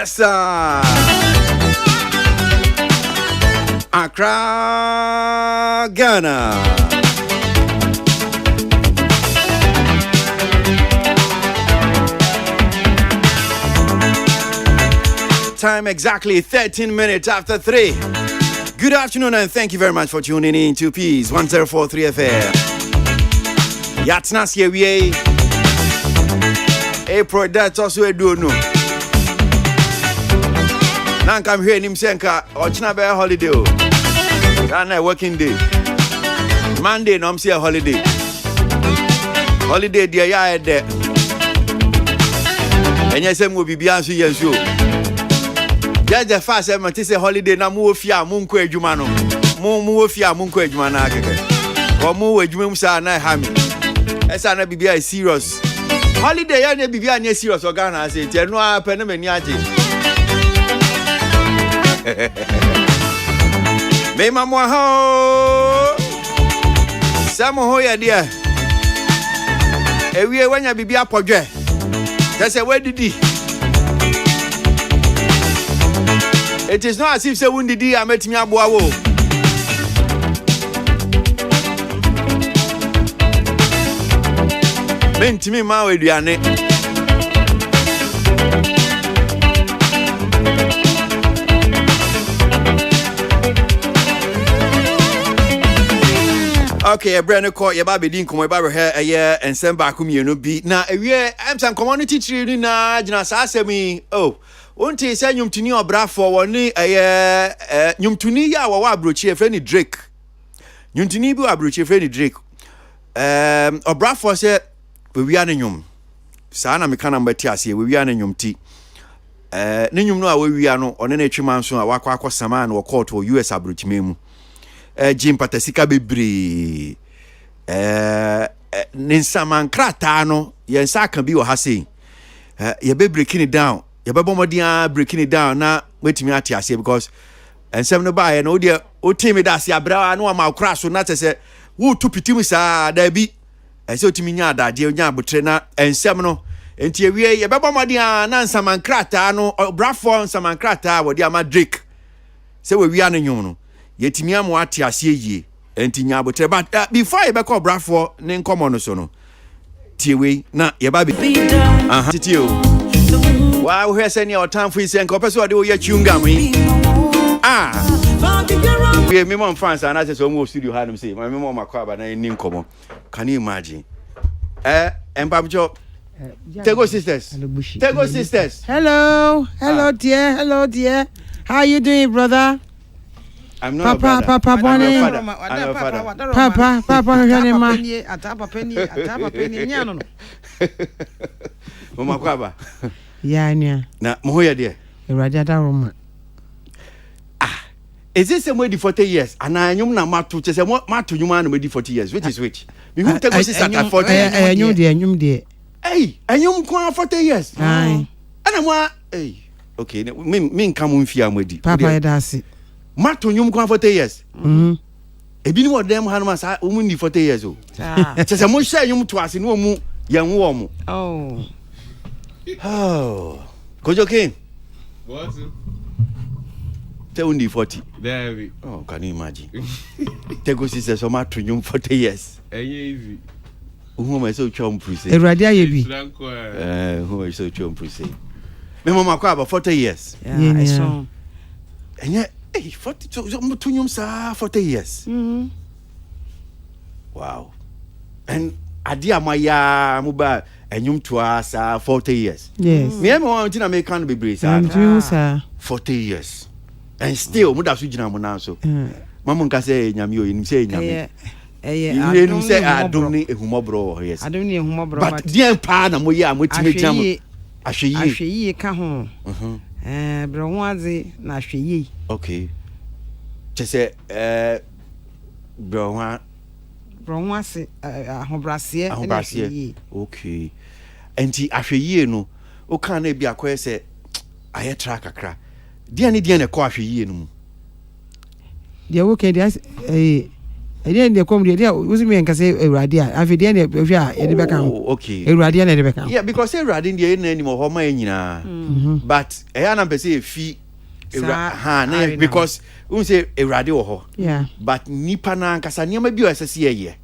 Yes, sir. Accra, Ghana. Time exactly 13 minutes after 3. Good afternoon and thank you very much for tuning in to Peace 1043 FM. Yatnas Yewie. April, that's also a do no. Now I'm here in Imsenka or Chinabe holiday. That's a working day. Monday, no, I'm see a holiday. Holiday, dear, yeah, there. And yes, I'm will be beyond you. Just the fast time to say holiday na mu ofia mu nko adwuma no mu ofia mu nko adwuma na akeke ko mu adwuma mu sa na ha me esa na bibia serious holiday ya na bibia na serious o Ghana say tie no ape na mani age me mamu ho samo ho ya dia ewie wanya bibia podwe say wadidi. It is not as if say wundi di ametimi aboa wo. Mentimi ma we duane. Okay, a brand new call your baby din komo ba here eye ensem ba ko mienu bi na ewie am some community tree na gina sa asemi oh Unti say nyumtuni obrafo woni nyumtuni ya wa abrochi e friend Drake. Nyumtuni bi abrochi friend Drake. Obrafo say we wi ane nyum. Sa na meka na mbati ase we wi ane nyumti. Ne nyum no a we wi ano one na atwima nso a wakwa akosama na court o US abrochi memu. Jim patasika bebre. Ninsaman krata no yensa kan bi wo ha sei. Ye be breaking it down. You be breaking it down na wetimi ate ase because ensem no bae no de o timi da ase abra na ma kra so na tese wo tu pitim sa da bi ese otimi nya adaje nya abotre na ensem no enti ewie ye be bomodin na nsaman krata no brafo nsaman krata wo de ama Drake se we wi annyum no yetimi am ate ase yie enti nya abotre but before ye be call brafo ne nkomo no so no tiewe na ye ba be titio. Wow, here's any or time for you and copper so do your chungam. We have Mimon France and I just almost studio had him say, my mom, my crab and I name come. Can you imagine? And Babjo, Tego sisters, Tego sisters. Hello, dear. How you doing, brother? I'm not Papa, Bonnie. Papa, Mama Kwaba. Yeah. Na moya dear. Radiata Roma. Is this a way 40 years? And I am na matu to say what matu you man with 40 years. Which is which? We who take us at 40 years. I knew dear. Hey, and you 40 years. Aye. And I'm what? Hey. Okay, me come on fear with Papa that's it. Matu you 40 years. E bi ni what them hanuma sa umuni 40 years o. Say mo share you to us no mu yan wo mu. Oh. Kojo King. What? Tell me 40. There we. Oh, can you imagine? Tego sister so much to 40 years. Easy. Who am so chum pruse? Radia yebi. Who is so chum pruse? Me mama kwa about 40 years. Yeah, I saw. And yet, 40 to you sa 40 years. Wow. And adia maya muba enyum to us 40 years. Yes. Me am want to make can be brace. 40 years. And still muda su gina mo na so. Mama nka say nyame o nim say nyame. You say adom ni ehumobro yes. Adom ni ehumobro but dear pa na mo ya mo timi jam. Ahweyi ka ho. Bro waze na ahweyi. Okay. Chese bro wase ahobrase ahweyi. Okay. Enti ahweyi no o kan na bia kwa say aye track akra. Dia ne ko ahweyi no mu. Dia wo ke dia Ede de kom de usimi enka say Ewurade a afi de na ehwe a ye de beka ho. Okay. Ewurade na de beka ho. Yeah, because Ewurade de na ni mo ho ma nyina. But eya na pese efi Ewurade because we say Ewurade wo ho. Yeah. But nipa na nkasa niam bi o esese ye.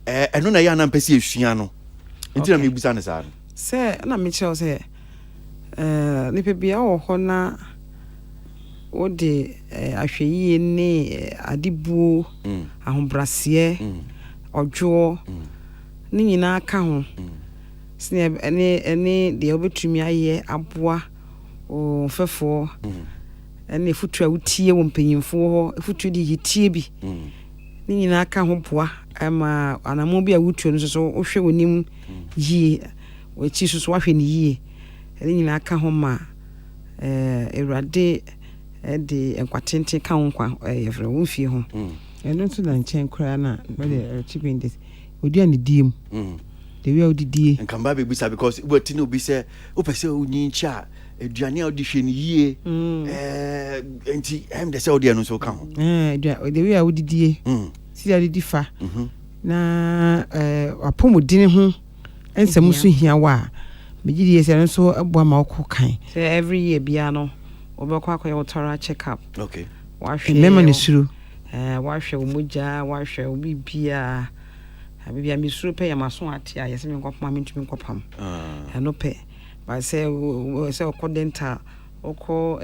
Eno na ya na pese esua no. Nti na me busa ne sa. Say na me che say nipa bia wo ho na wo de ahweyie ne adibuo ahombrase odwo ni nyina ka ho sine ene de obetumi aye aboa o fefo ene futu a wutie wo mpanyimfo ho futu de yitie bi ni nyina ka ho boa ama anamo bi a wutuo no so wohwe wonim yie wo chi so wahwe ni yie ene nyina ka ho ma Ewurade de enkwatente ka ho kwa yefre wo fie ho Eno to na nchen kura na we chipping this odi ne diem the way odidie nkamba be bisa because we tin obi say o pese onyi ncha aduane a odi hwe ni yie enti de say odi eno so ka ho the way odidie si ya didi fa na apomodine ho ensem so hia wa megidi ese no so aboa ma okọ kan so every year bia no obekwa akoye wotora check up okay wahwe mema ne suru wahwe omoja wahwe obibia abibia mi suru pe ya maso ate a yesi me nkopam me ntumi nkopam no pe ba say okodenta oko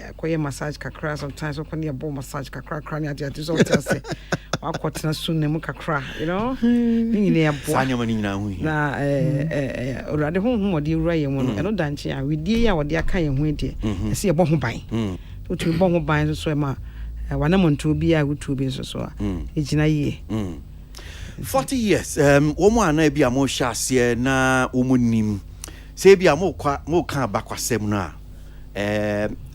akoye massage kakra sometimes oko ne bo massage kakra ne ate so tase wakotena sunne mu kakra you know ni ne abo sanya mani nyina hu na orade honhom ode wura ye mu no eno danche a wedie ya wode aka ye hu de ese ye bo ho ban otu bo ho ban so ma wana monto bi a wutu bi so a ejina ye 40 years wo mo ana bi amo hya ase na wo mo nim say bi amo kan bakwasem no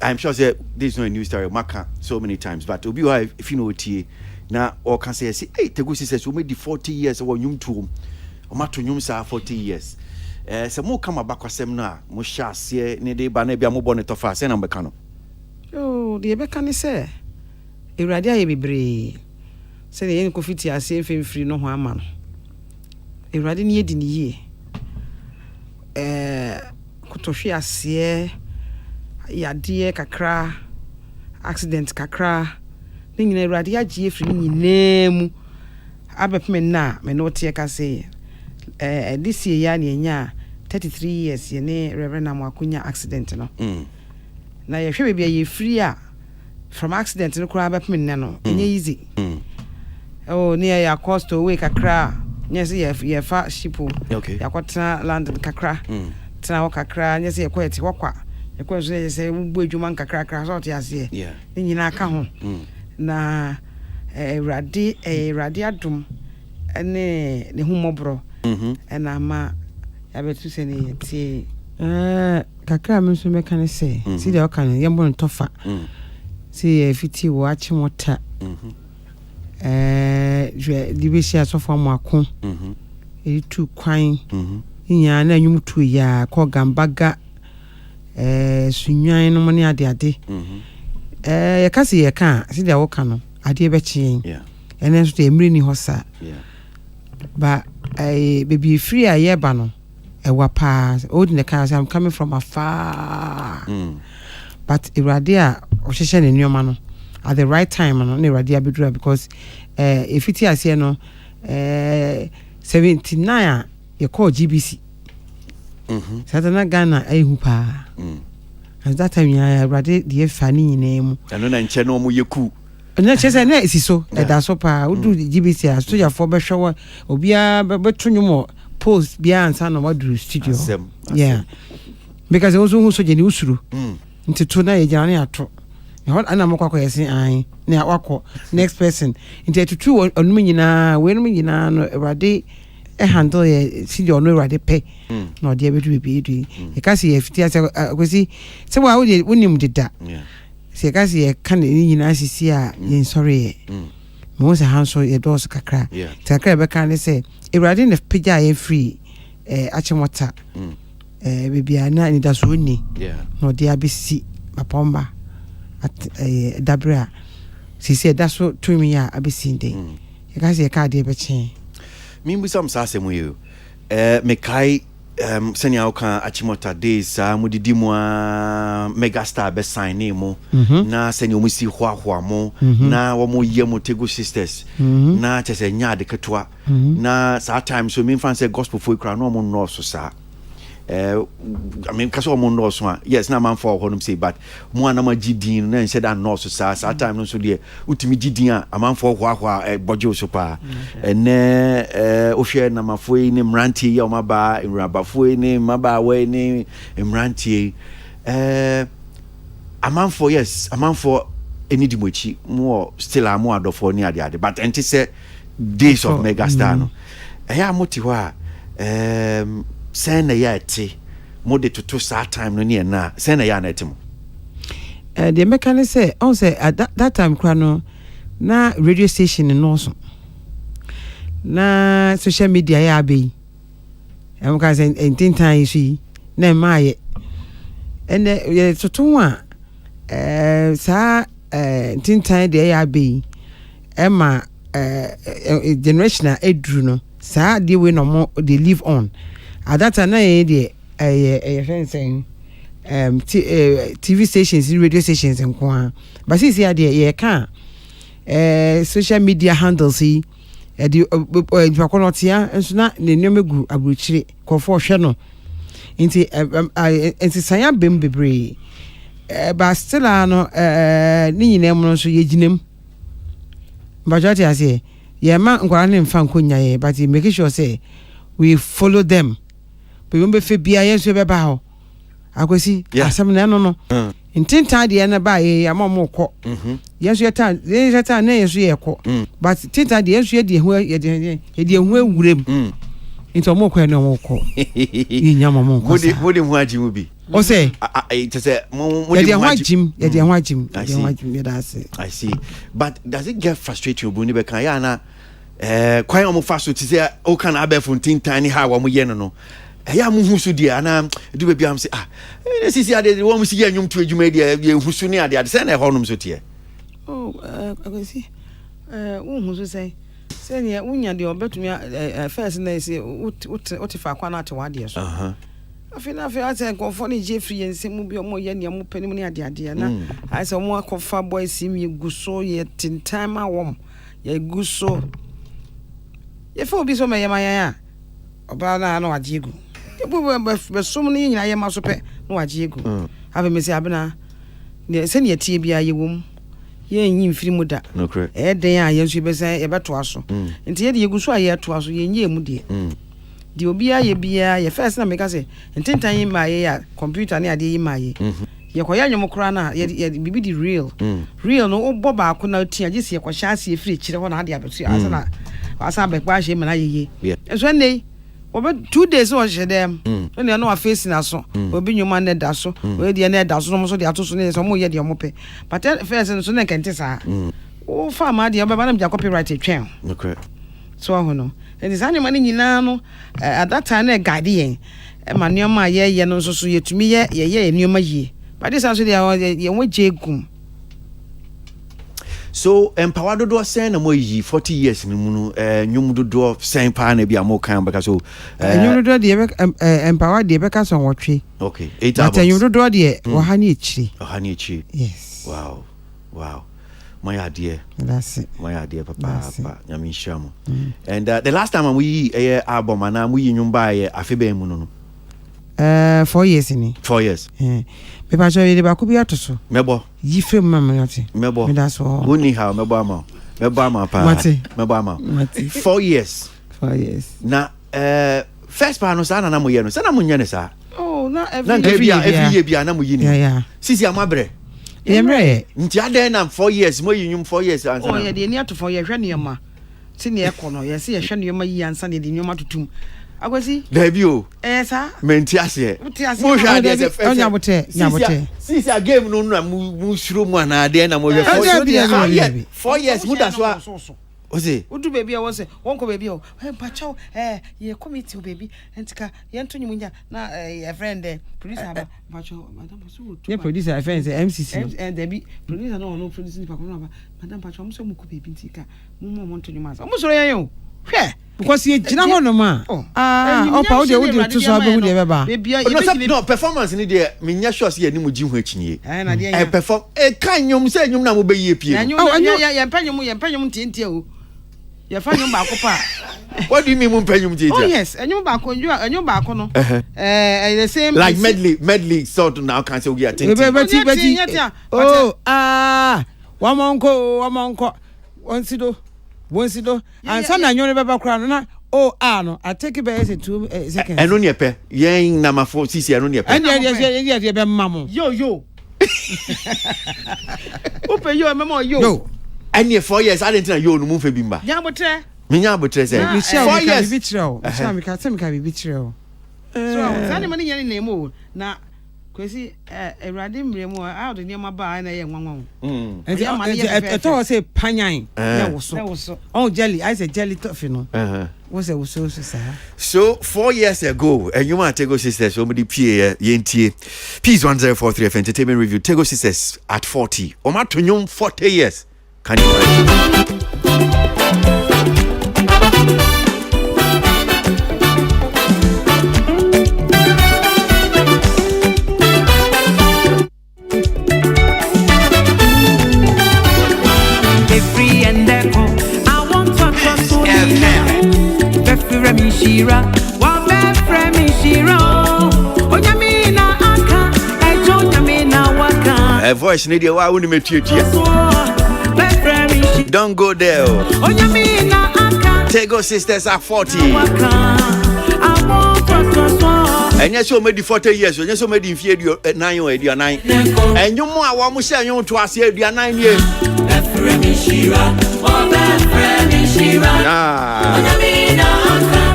I'm sure say this is not a new story maka so many times but obi who if you know tie na or can say hey Tegusi says we made 40 years or nyum tuom o mato nyum sa 40 years se mo kan bakwasem no a mo hya ase ne de ba na bi amo bo ne tofa say na mbeka no oh de beka ne say Ewurade aye bebre se ne yen ko fiti ase mfimfiri no ho ama no Ewurade ne yedi ne yie kutohwe ase yade kakra accident kakra ne nyina Ewurade agye efiri nyinemu abepme na me no tie ka se this year ya ne nya 33 years ye ne Reverend Amakunya accident no na ye hwe bia ye free a from accident no kura abepme ne no enye easy oh ne ya cost away kakra nyese ye fa shipu yakotena London kakra tena wo kakra nyese ye kweti wokwa ye kwenso ye se bu adwuma kakra kakra so te ase ni nyina aka ho na Ewurade adom ene ne humobro ena ma ya betu se ne tie kakra me so meka ne se si de oka ne yembo ntofa si ye fiti wo achi mota je dibesi asofo amako tu kwan nya na nyum tu ya ko gambaga sunwan no ne ade ye kasi ye ka si de woka no ade be chien ene so de emri ni hosa ba baby free a ye ba no ewa pa old in the car I'm coming from afar but Ewurade a ohhehye ne nyoma no at the right time no ne Ewurade abedura because if it is here no 79 you call GBC Satana Ghana ehu pa at that time ya Ewurade de fani nyinemu eno na nche no mo yeku na chese na esiso da so pa udu GBC a so ya for be hwe obia beto nyumo post bia ansa na wadu studio yeah because e also hu so je ni usuru nti na ye jana ya to ana mokwa yesi an na wakọ next person nti etutu onum nyina we num nyina no Ewurade handle ye sidi ono Ewurade pe na ode abedu bi e ka se ye fiti ase akwesi se wa wonim deda se ka se ye kan ni nyina sisi a ye sorry ye mo se hanso ye dos kakra kakra be kan se Ewurade ne pija ye free achemota bibia na ni da so ni na ode abesi mapomba at dabra sisi da so to me ya abesinde you guys your card be chen me bi some say asem you me kai senior oka Achimota days mudidi mu megastar be sign name na senior mu si hwa mo na wo mo ye mo Tego sisters na chese nya de ketwa na sa time so me fan say gospel for kra no mo no so sa I mean kaso mo no so yes na man for honum say but mo na ma gidin na nse da no so sa time no so de utimi gidin a man for hwa bojo so pa ene ohwe na mafoi ni mranti ya omaba nrabafoi ni maba we ni mranti aman for yes aman for eni dimochi mo still am adofo ni ade but enti say days of megastar no eya moti ho send ya ti mo de to sa time no ne na send ya na tim the mechanic say on say at that time kra no na radio station no so na social media ya be am ka say entin time yi na maaye ene to wa sa entin time de ya be ema generation edru no sa de we no more they live on at that time na dey saying TV stations, radio stations and kwa but see there can social media handles see the pakonotia and so na ne nyomegu abruchire kofo hwe no nti sanya bem bebre but still no ni nyinem no so yeginem but what you say ma nkwara ne mfa nkonya ye but make sure say we follow them but we be fe bia yeso be ba ho akwesi asem na no intinta de na ba ye ya mo ko yeso yeta na yeso ye ko but tinta de yeso ye de hu ye de hu awurem into mo ko na mo ko yi nya mo ko wo de hu ajimu bi o say it say mo de hu ajim ye da say I see but does it get frustrating obu ni be kan ya na kwan o mo faso ti say o kan abefo tinta ni ha wa mo ye no ya mu husu dia na du be biam say sisi ade wo mu si ya nyum to adwuma dia ye husu ni ade say na honum so tie akwesi wo husu say ne unya de obetumi first na say what fa kwa na te wa de so afina ase konfo ni Jeffrey ense mu bi o mo ye ne mo panim ni ade na ase mo akofa boys mi guso ye tintima wom ye guso ye fo bi so me ye mayan oba na no ajigu be som ni nyina ye maso pe no ajigu ave me se abena ne se ne tie bia ye wom ye nyi mfiri mu da no correct den a ye nso be se ye beto aso nti ye de ye guso a ye to aso ye nyi emu de di obi a ye bia ye first na me ka se ntintan yi ma ye ya computer ne ade yi ma ye ye koya nyom kora na ye bibi di real no obo ba ko na tia je se ye ko sha se firi kire ho na ade abetu asa na asa be kwa hye me na ye enso nei obe 2 days o hye dem no no face na so obi nyoma na da so we de na da so no so de atoso ne so mo ye de mo pe but first no so na kente sa o fa ma de obe ba na me copyright etwen okay so ho no and is any money nyina no at that time na guide yen ma nyoma ye no so yetumi ye nyoma yi but this also ye wo jegum so empower dodo sen na mo yi 40 years ni mu no nyum dodo sen pa na bia mo kan baka so nyum dodo de empower de beka so wotwe okay 8 hours but nyum dodo de wo ha ni echi yes wow my idea that's it my idea papa nyami shamo and the last time we album na we nyum ba ye afebe mu no 4 years ni 4 years me pa so ye ba ko bi atoso mebo yi frem mama yati mebo me that's all woni how mebo ama pa mebo ama 4 years na first pa no sa na mo ye no sa na mo nya ne sa na every year bia na mo yi ni sisi amabre yemre nti ade na 4 years mo yi nyum 4 years ansa ye de ni atofo ye hwe ne ma ti ne ekono ye se ye hwe ne ma yi ansa ne de nyoma tutum akwasi David o sa menti ase mo hwa de se nyabote sisi a game no na mu suro mu ana de na mo hwe 4 years mu da so What's it? Udu baby I was wonko baby oh mpacho ye committee baby entika ye nto nyimunya na your friend producer mpacho madam so yeah producer friend say MCC and there be producer no producer papa no madam mpacho mo so mo ko baby ntika mo nto nyuma so mo so yan yo hwe because ye gina ho no ma opa wo de wo de to so abehu de beba baby no performance ni de menya sure say ani mo ji ho akyinye na de perform kan nyom say nyom na mo be yie pie ya panyum tientie o ya fa nyum ba ko pa. What do you mean mumpanyum tientie? Oh yes, nyum ba ko no the same like medley sort now can say we are thinking beti oh wamonko wonsido and son na nyone beba kra no na no I take it by 2 seconds eno ne pe yen na mafo sisi eno ne pe and be mamo yo open yo memo yo any 4 years I didn't know you no mu fe bimba nya botre menya botre say 4 years bitreo me ka bitreo so sani mani nyane na emo na kwesi Ewrade mremu a de niam ba na ye nwanwan eto say panyan na woso oh jelly I say jelly toffee no was so 4 years ago Enyuma Tego Sisters somebody pie yentie Peace 1043 of entertainment review Tego Sisters at 40 oma to nyom 40 years can you imagine Shira, wa be Shira. Onyamina aka, ejo nyamina waka. A voice need you wa woni metuatua. Don't go there. Onyamina aka. Tego Sisters are 40. And yes, you made 40 years. Yes, you made in fear 9 or 9. And you more wa mo say you to ase 9 years. Shira, wa be Shira. Onyamina aka.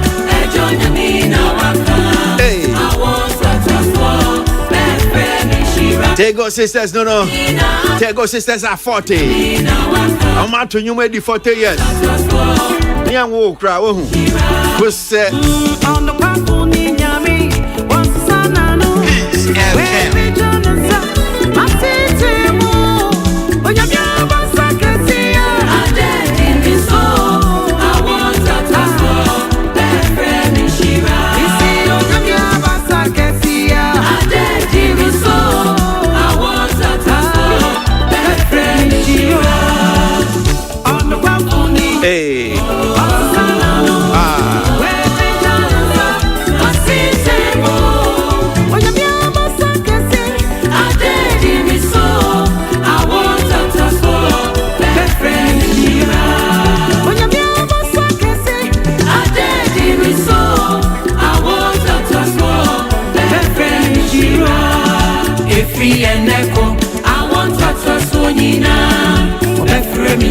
Hey. Tego Sisters, no. Tego Sisters are 40. I'm out to you made 40 years. Young walk crowd. Who's said? On the papo ni nyami, was sanano. Hey.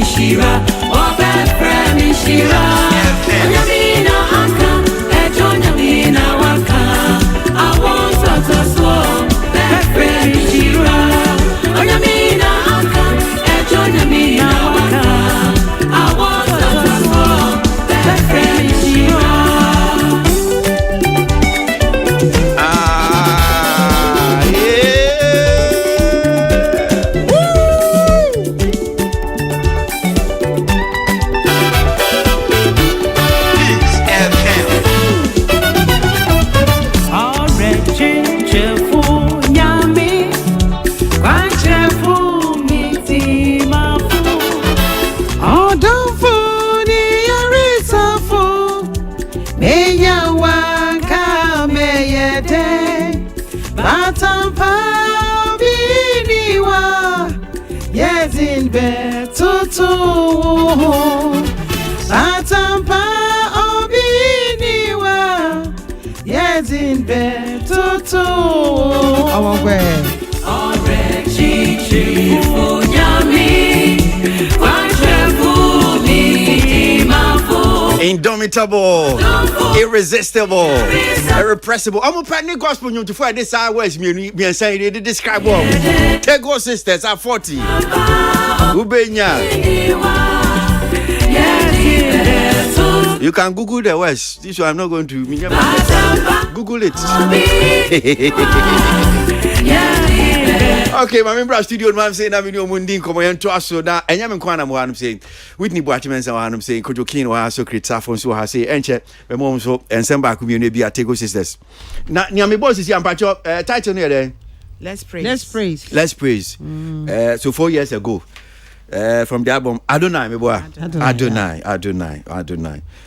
Shira, oh be Shira. Onyamina aka, ejo nyamina waka. I want to swap, be Shira. Onyamina aka, ejo nyamina waka. I want to swap, be Shira. Atampa obiniwa yezin betutu awangwe ore chichi funyami wanchefu mi mafu Indomitable, irresistible, irrepressible. I'm a panic gospel new to find this hours me saying they describe what Tego Sisters are 40. Ubenya. Yes. You can Google the words. This one I'm not going to. Google it. Okay, my member studio man saying I'm in your mundi come on to us so that and I'm kwana mo hanum saying Whitney Boatman so hanum saying Kojo King wa so create phone so ha say enche me mom so ensem back bi na bi Tego sisters. Na nia me boss si ampacho title no there. Let's praise. Let's praise. So 4 years ago from the album Adonai me boy. Adonai.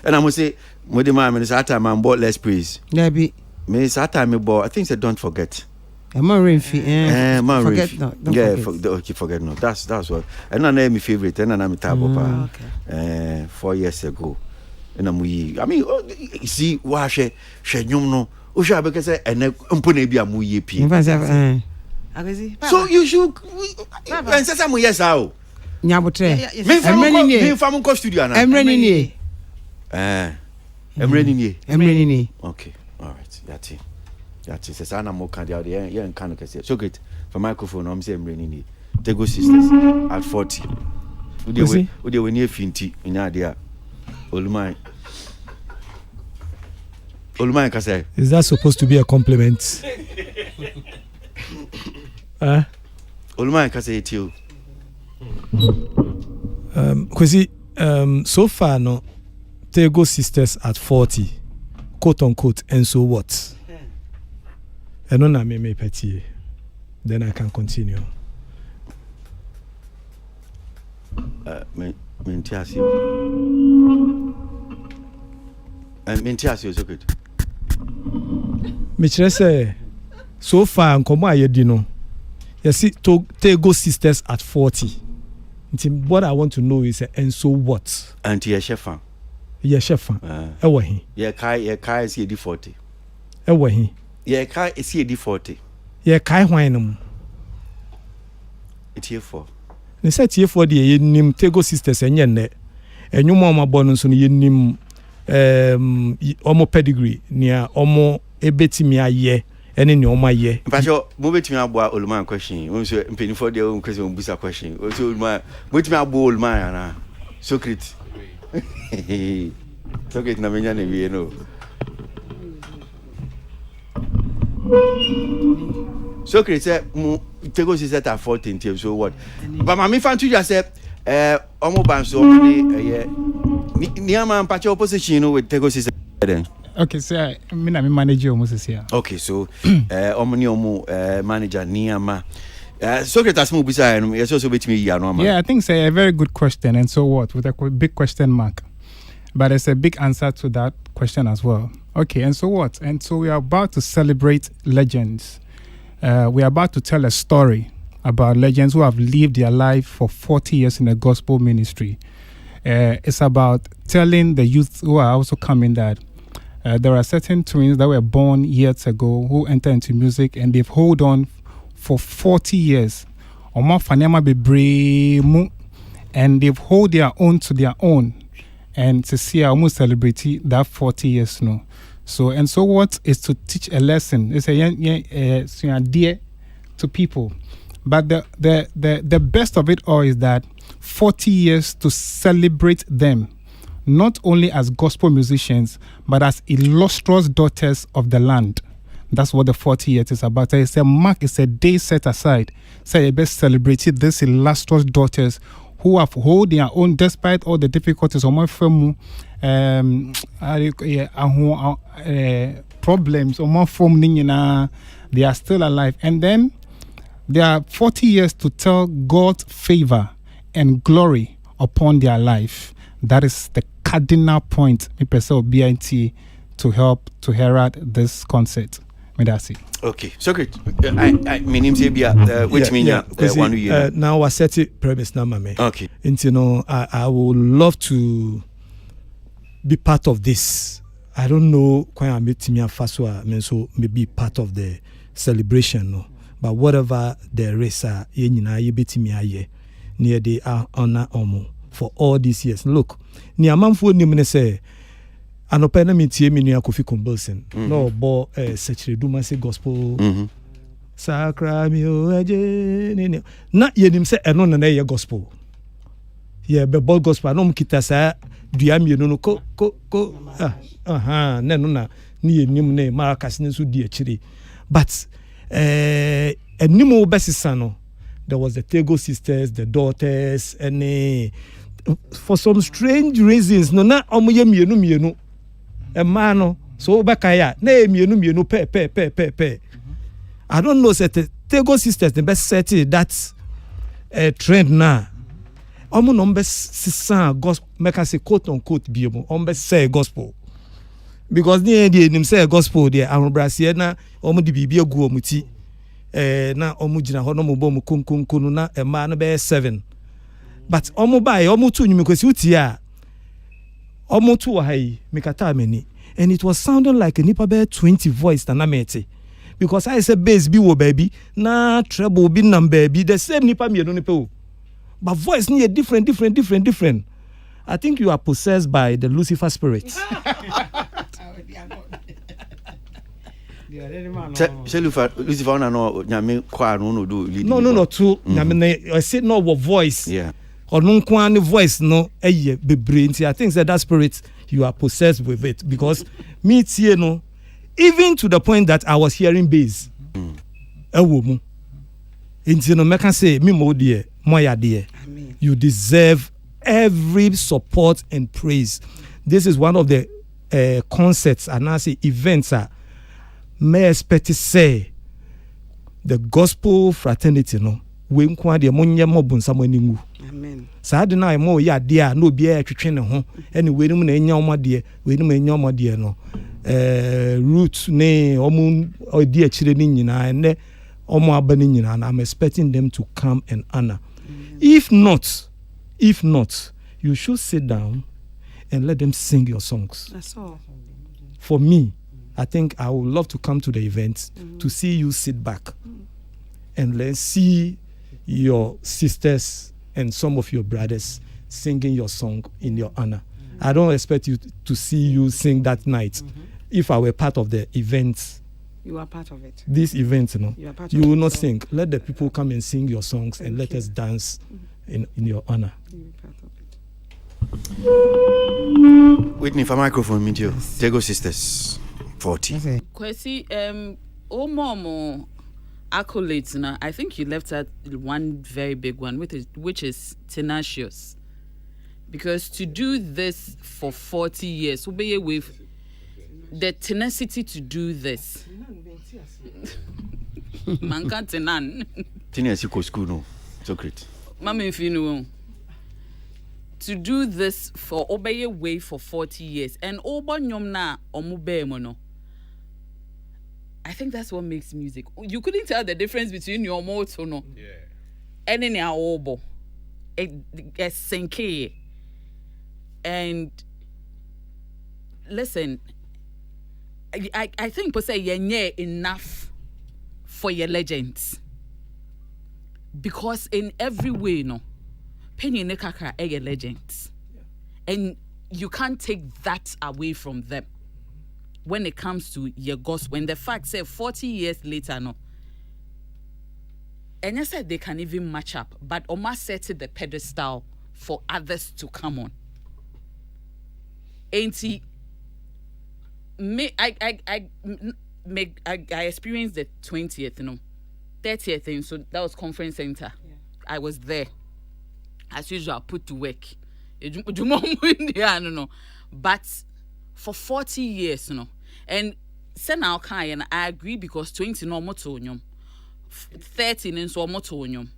And I must say Modima me that time I bought Let's Praise. Maybe me that time me bought I think say Don't Forget. Forget not. Forget not. That's what. And I name my favorite. And I'm tabo. 4 years ago. And I mean, see, why she no. Usha because and umpone bi amu ye pi. So you should. And say some yes how. Nyabotre. Me fam ko studio na. Emreni ni. Emreni ni. Okay. All right. Yati. Says Anna Moka the other yeah and can say so great for microphone I'm saying Renini Tego sisters at 40 we near Finti in idea Olumai can say is that supposed to be a compliment? Olumai can say it you Kwesi so far no Tego sisters at 40 quote unquote and so what? And on a me petty, then I can continue. Mentiasio is okay. Michelle say so far and come I dino. You see to Tego sisters at 40. What I want to know is and so what? Auntie your chef. Yeah, chef. Ewahi. Yeah, Kai is here 40. Ewahi. Yeah, Kai is here 40. Yeah, Kai Wynum. It's here for. They said here for the nim Tego sisters and yen. And you mama bonus on ye nim omo pedigree near omo ebetimia ye and in your my ye. But you move it to me about Olman question. Also, penny for their own question, Busa question. Also, my which me about old man, Socrates. Socrates, Naminian, you know. Socrates said, Tego is at 14 teams, so what? But my fan to just said, almost ban so near man patch opposition with Tego is. Okay, so I'm manager almost here. Okay, so Omoniomo manager Niama. Socrates move beside him, it's also with me, yeah, I think it's a very good question, and so what? With a big question mark. But there's a big answer to that question as well. Okay, and so what? And so we are about to celebrate legends. We are about to tell a story about legends who have lived their life for 40 years in the gospel ministry. It's about telling the youth who are also coming that there are certain twins that were born years ago who enter into music and they've hold on for 40 years. And they've hold their own to their own. And to see almost celebrity that 40 years now. So and so what is to teach a lesson. It's a idea to people. But the best of it all is that 40 years to celebrate them, not only as gospel musicians, but as illustrious daughters of the land. That's what the 40 years is about. It's a mark, it's a day set aside. Say, best celebrated these illustrious daughters who have hold their own despite all the difficulties on my film problems on my film they are still alive. And then there are 40 years to tell God's favor and glory upon their life. That is the cardinal point me person of BIT to help to herald this concert. That's it. Okay, so great. I name Zabia, which means 1 year. Now I set it premise now, me. Okay. And you know, I would love to be part of this. I don't know when I meet me Faswa, I mean, so maybe part of the celebration, no. But whatever there is, you bet me near the honor for all these years. Look, near Mamfo Nimene say. Anopena mitie mi nua Kofi Combilson no bo sechere duma se gospel sakra mi o eje ni na yenim se eno na ye gospel yeah be ball gospel no mkita sa dua mienu no ko na no na ni enim na maracas ne so di akire but enimu besisa no there was the Tego sisters, the daughters, and for some strange reasons no na omoye mienu no so bakaya na mienu pe I don't know say the Tego sisters the best set that trend na omo no best sisa gospel make say quote unquote bi omo best say gospel because the nim say gospel there ahobrasie na omo di bibia gu omuti na omo gina ho no mo bom kunkunkunu na ema no be 7 but omo bai omo tu nyum kwesi uti a omo tu hai mikata mani and it was sounding like a nipa be 20 voice na mete because I say bass bi wo baby na treble bi nam baby the same nipa mienu nipa o but voice ni different. I think you are possessed by the Lucifer spirit. Lucifer no nyame kwa no do lead. No too nyame I say no voice. Yeah. Or no kwa voice no eye bebre nti I think that spirit you are possessed with it because me tie no even to the point that I was hearing bass. Ewo mu. Nti no make say me mo dear moya dear. You deserve every support and praise. This is one of the concerts and I say events may expect to say the gospel fraternity no we nkwa de monye mobunsa manimu. Amen. Sa de na mo ya de a no bia twetwe ne ho ene we nim na enya omade we nim enya omade no root ne omu odi akire ni nyina ene omu aba ni nyina and I'm expecting them to come and honor. If not, you should sit down and let them sing your songs. That's all. For me, I think I would love to come to the event to see you sit back and let's see your sisters and some of your brothers singing your song in your honor. I don't expect you to see you sing that night. If I were part of the event, you are part of it. This event, you will not sing. Let the people come and sing your songs and let us dance in your honor. You are part of it. Whitney, for microphone, meet you. Tego Sisters, 40. Kwesi, more accolades now. I think you left out one very big one, which is tenacious. Because to do this for 40 years, will be with the tenacity to do this. Man can't tenan. Tenacity go school no. So great. Mama Finu. To do this for obey way for 40 years and oba nyom na omube mono. I think that's what makes music. You couldn't tell the difference between your moto no. Yeah. And in your obo. It senke. And listen, I think per se you're enough for your legends. Because in every way, no, Penny and Nekaka are your legends. Yeah. And you can't take that away from them when it comes to your gospel. When the fact say 40 years later, no. And I said they can even match up, but Omar set the pedestal for others to come on. Ain't he? I experienced the 20th, 30th thing. So that was conference center. Yeah. I was there. As usual, put to work. But for 40 years, and say now and I agree because 20 no motonyum, 30 and so motonyum.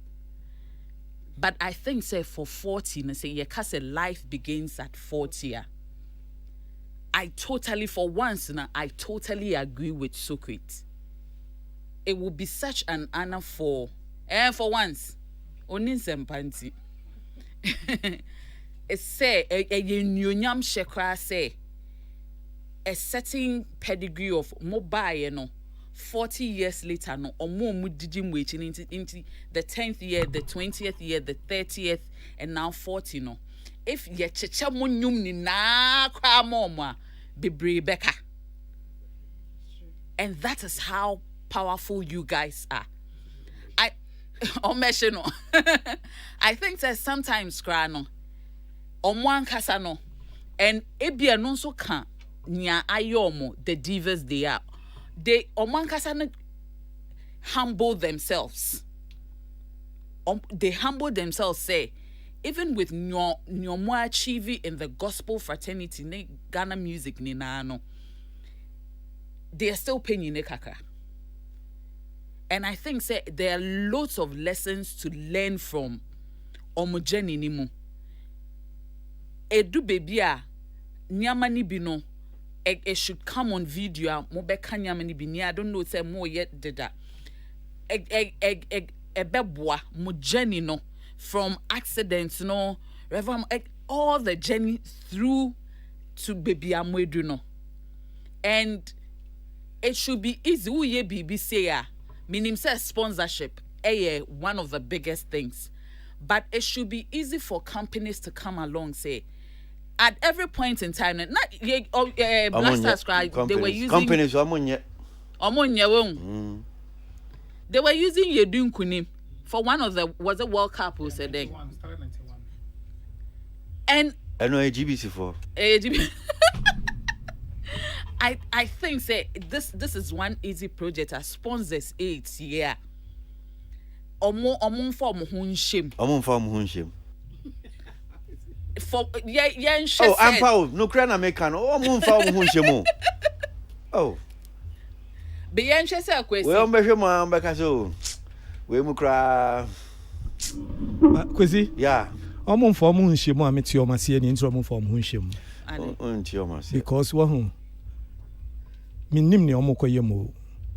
But I think say for 40, say your life begins at 40. I totally, for once, I totally agree with Socrates. It would be such an honor for once, onin sempanti. It say a nyonyam shekra say a certain pedigree of mobile, 40 years later, no, or more mudidim waiting into the 10th year, the 20th year, the 30th, and now 40, no. If ye checha monyum ni na kwa moma be Becca. And that is how powerful you guys are. I think that sometimes crano Omo ankasa no and ebia no nso ka nya ayomo the divas they are. They omo ankasa no humble themselves. They humble themselves, say, even with nyomo achieving in the gospel fraternity, ne Ghana music ni na no, they are still paying ne kaka. And I think say there are lots of lessons to learn from Omogeni nimu. Edu baby a nyama ni bi no, it should come on video. Mo beka nyama ni bi ni. I don't know say mo yet did that. Ebeboa mo journey no from accidents no, all the journey through to baby amwedu no, and it should be easy. Who ye BBC ya? Meaning say sponsorship, one of the biggest things. But it should be easy for companies to come along, say, at every point in time. Not Blasters Cry, they were using companies. They were using Yedun Kunim for one of the World Cup who said then. And I know GBC for. I think say this is one easy project as sponsors 8 year. Omo form hunshim. Omo form hunshim. For yeah oh, I'm proud. No cran American. Oh, omo form hunshim. Oh. Be yen say kwesi. We on behwe mo ambeka so. We mu kra. Kwesi? Yeah. Omo form hunshim ameti omase ni ntro omo form hunshim. Unti omase. Because who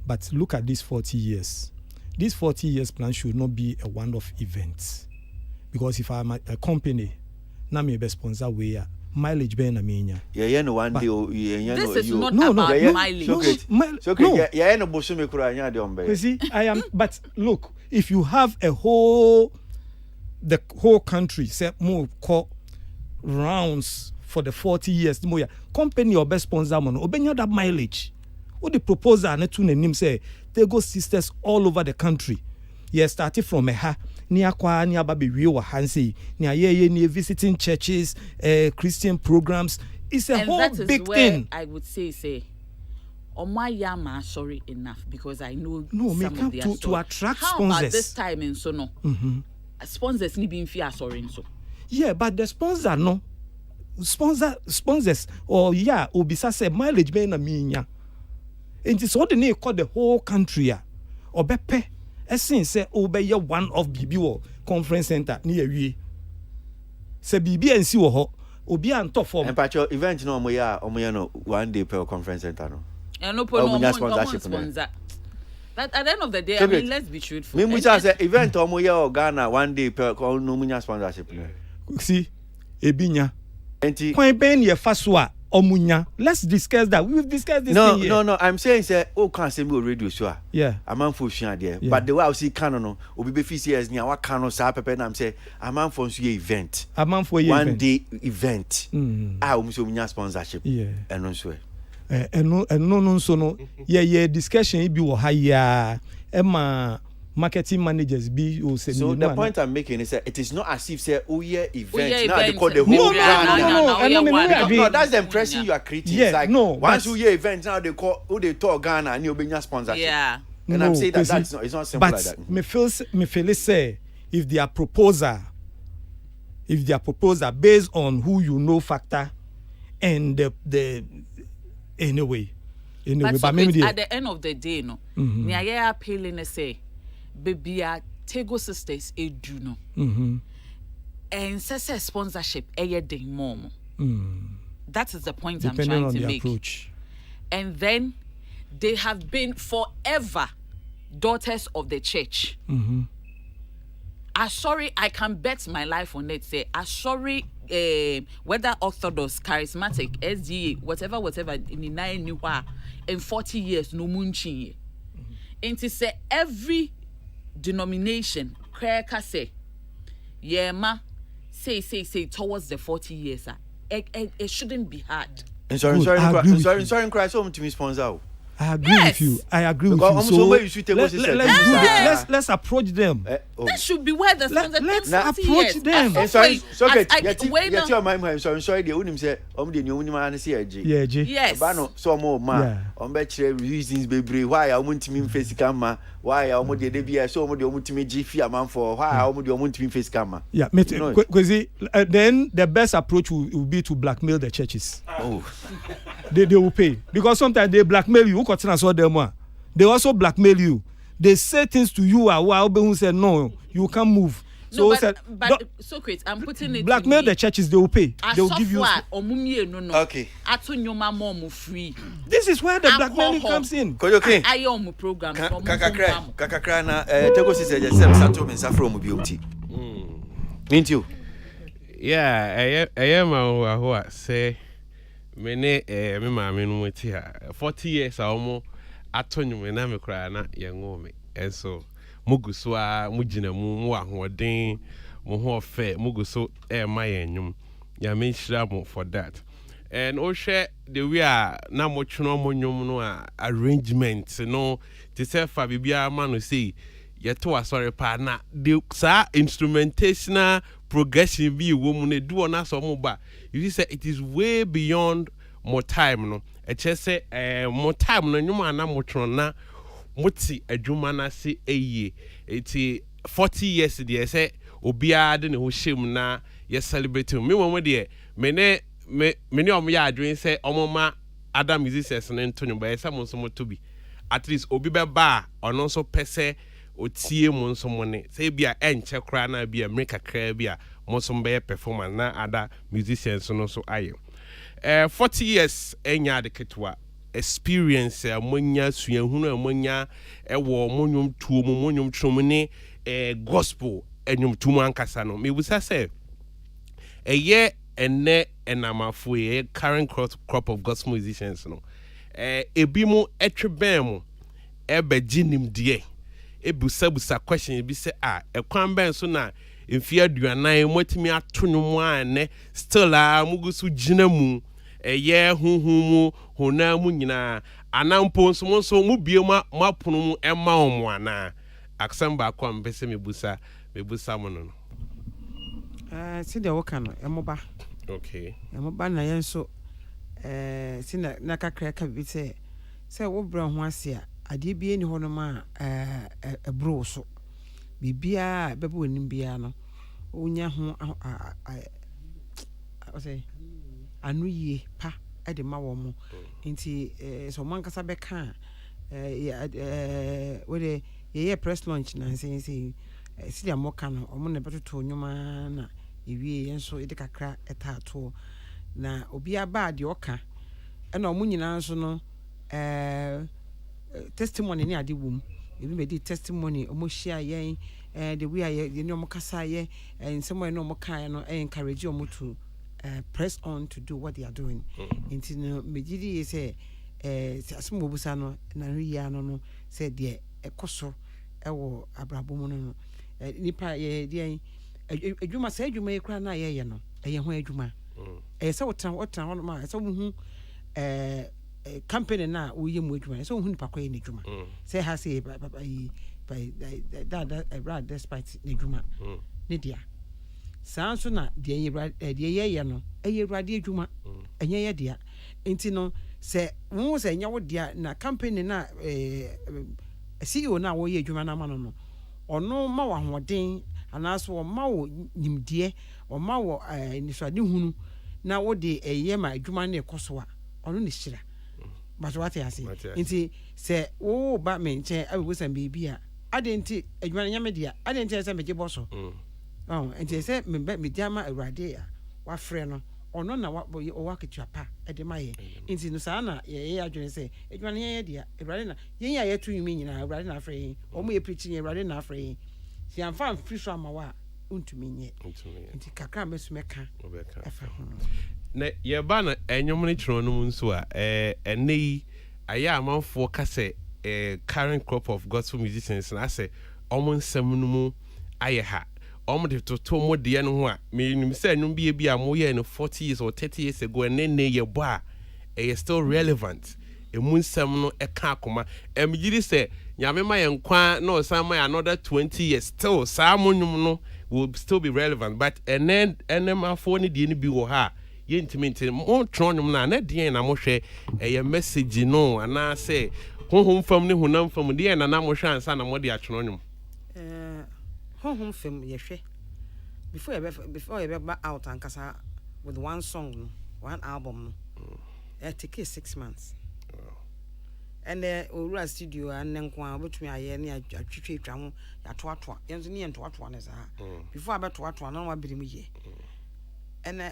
but look at these 40 years. This 40 years plan should not be a one-off event. Because if I'm a company, na me be sponsor where mileage be na me nya. Yeah, no one day. This is not about mileage. Yeah, no bosume kura nya de ombe. You see, I am. But look, if you have the whole country say more call rounds for the 40 years, more company or best sponsor man, obenya that mileage. What the proposal na to name say they go sisters all over the country. Yes, starting from Eha, near Kwa, near Baby Rio Hansi, near visiting churches, Christian programs. It's a whole big thing. I would say, my yama sorry enough because I know no, some of their to attract How sponsors. About this time in so no? Sponsors need being fear sorry so. Yeah, but the sponsor no. Sponsors or obisa say mileage be na minya. And it's all the name called the whole country or bepe esin say obey one of BB conference center near we say BB and see wo obi an top form and patcho event no omoya no one day per conference center no and no sponsorship sponsor. But at the end of the day, I mean, let's be truthful. Me mucha say event omoya or Ghana one day per no munya sponsorship no. See ebinya Point ben ye faswa omunya. Let's discuss that. We've discussed this thing here. No. I'm saying say can't say me radio so. Yeah. A man for share there. But the way I see canon no, obi be years nia wa canon sa pepe na am say a man for so event. A man for one day event. We so munya sponsorship. Yeah. And no so. No so no. Yeah discussion bi wo ha ya. Emma marketing managers be o say so the point I'm making is that it is not as if say event now they call the whole no, that's the impression you are creating. Yeah, it's like no, once you hear event now they call who they talk Ghana and you benya sponsorship. Yeah. And I'm saying that it's not simple like that. But me feel say if their proposal based on who you know factor and the anyway but so at the end of the day no nya appealing say baby Tego sisters edu no and say sponsorship den more. That is the point depending I'm trying on to the make. Approach. And then they have been forever daughters of the church. I can bet my life on it. Say whether Orthodox, charismatic, SDA, whatever in 9 in 40 years no munchi. And to say every denomination cracker say say towards the 40 years it shouldn't be hard. Sorry, cry so to me sponsor. I agree with you. I agree with Because you. So you should take let's what do she the- said. let's approach them. That should be where the Let's 30 approach years. them. At So some point, so get wait, get your mind so sorry the unim say the new man see ag. Yeah, G. yes. Ba no so mo ma be chere reasons bebre why a ntimi face camera why a de bia so the ntimi gi fi amanfo why a the ntimi face camera. Yeah, because then the best approach will be to blackmail the churches. Oh. They will pay because sometimes they blackmail you. They also blackmail you. They say things to you who said no, you can't move. So no, but Socrates, I'm putting it blackmail the churches. They will pay. They will give you. Okay. Free. This is where the blackmailing comes in. Okay. I am program. Kakakra na tego si say sem sato me safro mu biomti. Ain't you? Yeah, I am who say me ma me no ti ha 40 years awomo atonyu me na me kra na yengo me enso muguso a mugina mu ahoden mo ho fe muguso ma yenwum ya me shira mo for that. And share the way na mo twono mo nwum no arrangement no te se fa bibia ma no say yeto asori pa na the sa instrumentational progression bi wo mu ne do na so mo ba you say it is way beyond more time no e che say more time no nwum ana mo twono na moti adwuma na se eye eti 40 years de say obia de ne ho shem na ye celebrate me wo de me ni omo ya adwen say omo ma Adam musicians no ntonyo ba say mo so mo to bi at least obi be ba ono so pese otie mo nso mo ne say bia enche kra na bia America kra bia mo so be performance na other musicians no so aye 40 years enya de ketwa experience amonya suahunu amonya ewo monyum tuo monyum twom ne gospel enyum tumu ankasa no me busa say eye ene enamafo ye current crop of gospel musicians no ebi mu etweben mu ebe ginim de ebusabusa question bi say ekwan ben so na mfia aduanan motimi atonum ane still mugusu gina mu eye huhumu honamu nyina anampo nso mu biema mapono mu ema omo ana aksamba kwa mpese mebusa mo no see the work no emoba okay emoba na yenso see na kakra ka bi say wo bra ho ase a ade bi eni hono ma ebro so bibia bebo nim bia no onya ho say anu ye pa e de ma wo mo nti so man kasa be kan we ye press launch na say see the moka no omo na betoto nyuma na ewie yenso e de kakra etato na obi aba de oka e na omo nyina nso no testimony ni ade wom ebi me di testimony omo hia yen the way ye ni omo kasa ye nsemo no omo kan no encourage omo to press on to do what they are doing into no megidi say asimo busa no na riya no say de ekoso ewo abrabom no nipa ye de adwuma say adwuma ye kra na ye no ye ho adwuma say wotan hono ma say wo hu company na wo ye mu adwuma say wo hu nipa kwa ye na adwuma say ha say by that despite na adwuma ne dia sanso na de ye no ewurade adwuma enye ye dia enti no se wo se nya wo dia na company na CEO na wo ye adwuma na ma no ono ma wa hoden anaso wo ma wo nimdie wo ma wo nisade hunu na wo de eye ma adwuma na ekoso a ono ne hira but what I say enti se wo ba me nche abusan bibi a adenti adwuma na nya me dia adenti se meje boso enti se me diama awurade a wa frɛ no ono na wa ketuapa e de maye enti no saa na ye adwene se adwuma na ye dia awurade na yen ya yetu yumi nyina awurade na afrɛ yin omo ye preaching awurade na afrɛ yin si amfa mfiri so amawa untumi nye enti kakra mesumeka afa ho na ye ba na enyom ne kiro no nso a enei aya amanfo ka se current crop of gospel musicians na say omo nsem no mu aye ha omo de to mo de no ho a me nim say nwum bi a mo ye no 40 years or 30 years ago and then ye bo a still relevant emu nsɛm no ɛka akoma ɛmegyiri sɛ nyame ma yɛn nkwa na ɔsan ma another 20 years still saa mo nnwom no will still be relevant but ɛnɛ ɛnɛmafoɔ ne deɛ no bi wɔ ha yɛntimi nti mo twerɛ nnwom no a na deɛn na mohwɛ ɛyɛ message no anaasɛ honhom fam ne honam fam deɛn na na mohwɛ ansa na mode atwerɛ nnwom honhom fam yɛhwɛ before you ever out and kasa with one song no, one album no it take 6 months and owura studio and then kwa betumi aye ne atwitwe twa ho yatoatoa yenso ne yentoatoa ne saa before abetoatoa na wa birimu ye and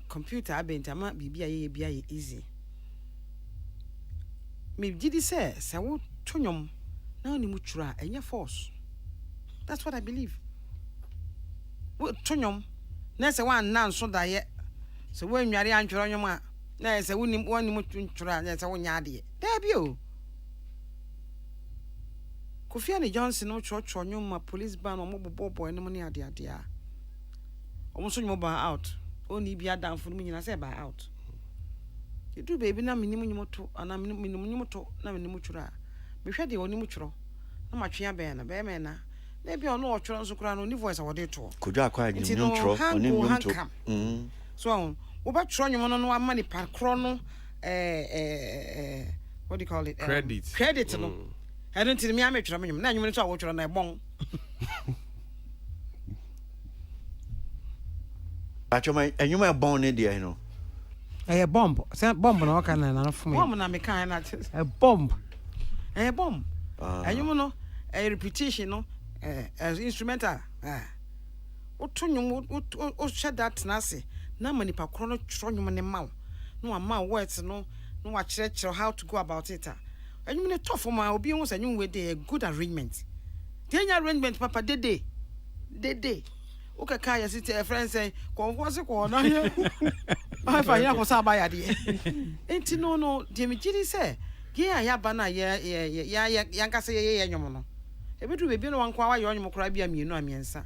computer abentama bibia ye bia ye easy me gidi say wo twonyom na oni mu twura enye force. That's what I believe. Wo twonyom na say wan nan so da ye so wo nware antworo nyom a na say woni mu twura na say wo nya ade da bi o Kofi and Johnson no church nyom ma police ban omo bobo no ne ade ade a omo so nyom ba out oni bia danfo no nyina say ba out you do baby na minim nyimoto ana minim nyimoto na minim twura me hwɛ de oni mu twuro na matwe abɛn na bɛɛ mɛ na bia ono ɔtwuro nso kura no ni voice awode to kodwa akwa nyim twuro oni nyimoto so wo ba twuro nyom no ama ni pakro no what do you call it credit no I don't tell me I'm twuro nyom na nyom no so awo twuro na ebon achoma enyuma ebon ne dia no a bomb. Say bomb no can na for me. Bomb na me kan na a bomb. A bomb. And you know a repetition no as instrumental. O tonyum o shed that na se. Na manipa krono twonyum ne ma. No ama words no wa kire how to go about it. And you mean tough for my obi won say you we dey good arrangement. The arrangement papa dede. Okay, kaya sit a friend say, "Ko was ko na here." I find ya ko sa ba ya de. Enti no, de me gidi say, "Ge ya ba na ya nkasa ye nyom no." E bedu bebi no wankwa wa ye nyom kora bia mienu amiensa.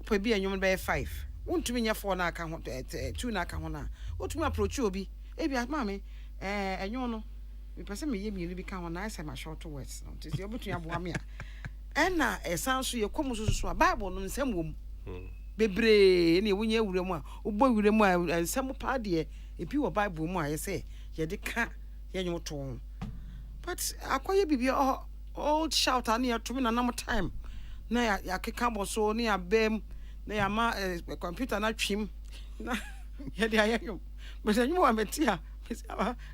Po bia nyom be 5. Wontumi nya 4 na aka ho 2 na aka ho na. Wotumi approach obi. E bia ma me enyo no. Me pese me ye mienu bi ka ho na I say my short words. Enti obetu ya bo ame a. Enna esanso ye komususu a Bible no nsem wom. Bebre ne wunye wuremu a ubbo wuremu a nsem pa de ebi wo Bible mu a ye say ye de ka ye nyom to but akoye bibia old shout ani atumi na nam time na ya keka boso ne abem na ya ma computer na twim na ye de ayem but anyu wa meti a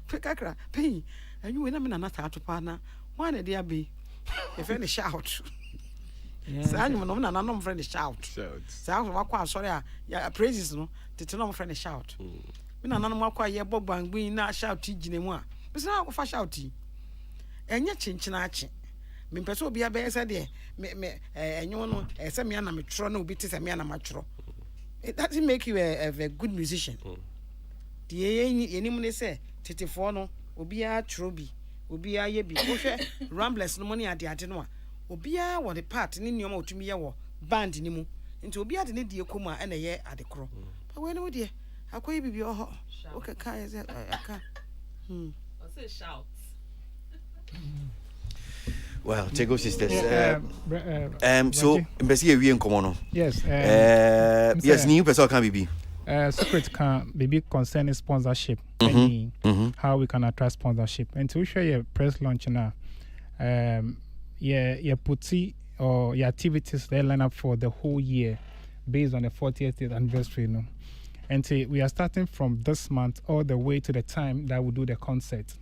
kakra pay anyu we na me na ta atopa na one de abi e fe ne shout. Say anyu no na no friend shout. Say wa kwa sorry ya praises no tete no friend shout. Me na no makwa ye bogbangbi na shout gine mu a. Me say na fa shout yi. Enye chinchina achi. Me pese obi abe say de me enyo no say me na me twro na obi te say me na ma twro. It doesn't make you a good musician. The yenim ne say tete fo no obi a twro bi, obi a ye bi. Wo hwe Ramblers no money ade no a obia wo the part ni nioma otumi ye wo band ni mu nti obia de ne die koma e na ye adekro pa we ne wo die akoye bibi ho okay kai ze aka I say shout. Well, Tego sisters. So mbesi we nkomo no. Yes. Yes, new person can be. Secret can be concerning sponsorship. How we can attract sponsorship. And to share your press launch now. Your putty or your activities they line up for the whole year based on the 40th anniversary, you know. And we are starting from this month all the way to the time that we do the concert.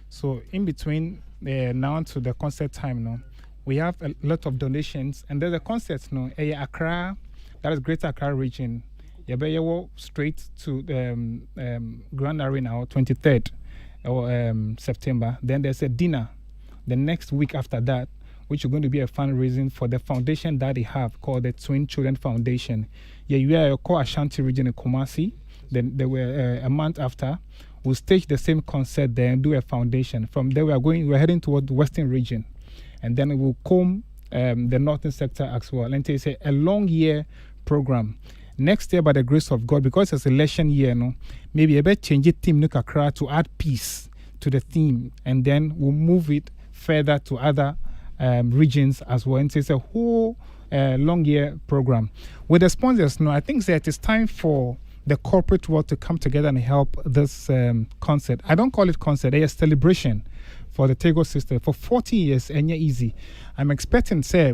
So in between now to the concert time, no, we have a lot of donations, and there's a concert, no, Accra, that is Greater Accra region. You walk straight to the Grand Arena, 23rd or September. Then there's a dinner the next week after that, which is going to be a fundraising for the foundation that they have called the Twin Children Foundation. Yeah, you are called Ashanti region in Kumasi. Then they were a month after. We'll stage the same concert there and do a foundation. From there, we're heading toward the Western region. And then we'll comb the Northern sector as well. And it's a long year program. Next year, by the grace of God, because it's election year, no, maybe a bit change it team to add peace. to the theme, and then we'll move it further to other regions as well. And so it's a whole long year program. With the sponsors, I think that it is time for the corporate world to come together and help this concert. I don't call it concert, it's a celebration for the Tego Sisters. For 40 years, and easy. I'm expecting, say,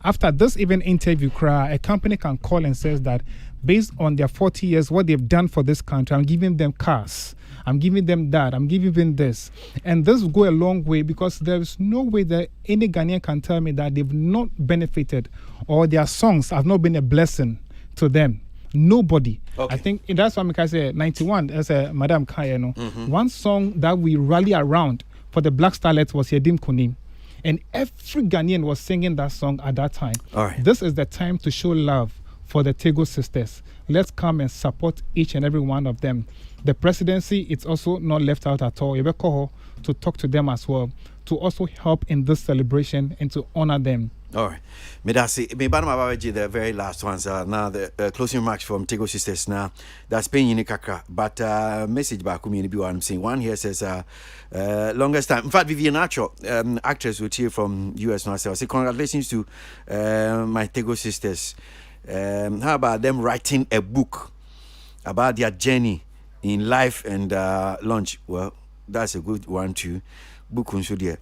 after this even interview, a company can call and says that based on their 40 years, what they've done for this country, I'm giving them cars, I'm giving them that, I'm giving them this. And this will go a long way, because there's no way that any Ghanaian can tell me that they've not benefited or their songs have not been a blessing to them. Nobody. Okay. I think that's why I say 91, as Madam Kaya, one song that we rally around for the Black Starlets was Yedim Kunim. And every Ghanaian was singing that song at that time. All right. This is the time to show love for the Tego Sisters. Let's come and support each and every one of them. The presidency, it's also not left out at all. Yebeko to talk to them as well, to also help in this celebration and to honor them. All right. Medasi, the very last ones are now the closing remarks from Tego Sisters now. That's paying Kakra. But message back community I'm seeing. One here says longest time. In fact, Vivian Acho, actress with here from US now. Say congratulations to my Tego Sisters. How about them writing a book about their journey in life and lunch? Well, that's a good one too. Book unso there.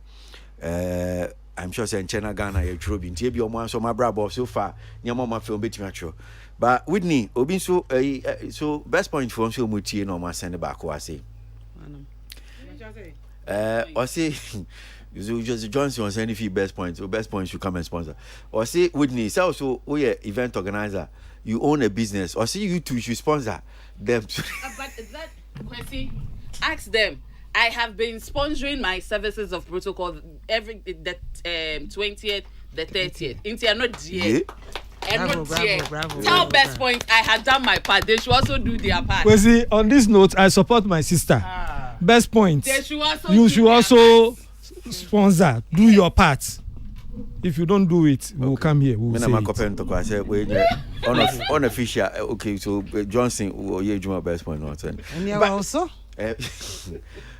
I'm sure saying China Ghana you true bin tie bi omo so my brabo so far nya mama film betimi atro. But Whitney obi so so best point for so mutie no ma send back wa say. Or say just Johnson was any best points. So best points should come and sponsor. Or say Whitney, say also oh yeah event organizer, you own a business. Or say you two should sponsor them. But that Kwesi, ask them. I have been sponsoring my services of protocol every the 20th, the 30th. Into are not here. Bravo. Tell Best Point I had done my part. They should also do their part. Well, see, on this note, I support my sister. Best Point. They should also you should also sponsor. Do your part. If you don't do it, we'll come here. We'll say it. Unofficial. Okay, so Johnson, you do my Best Point. And you also.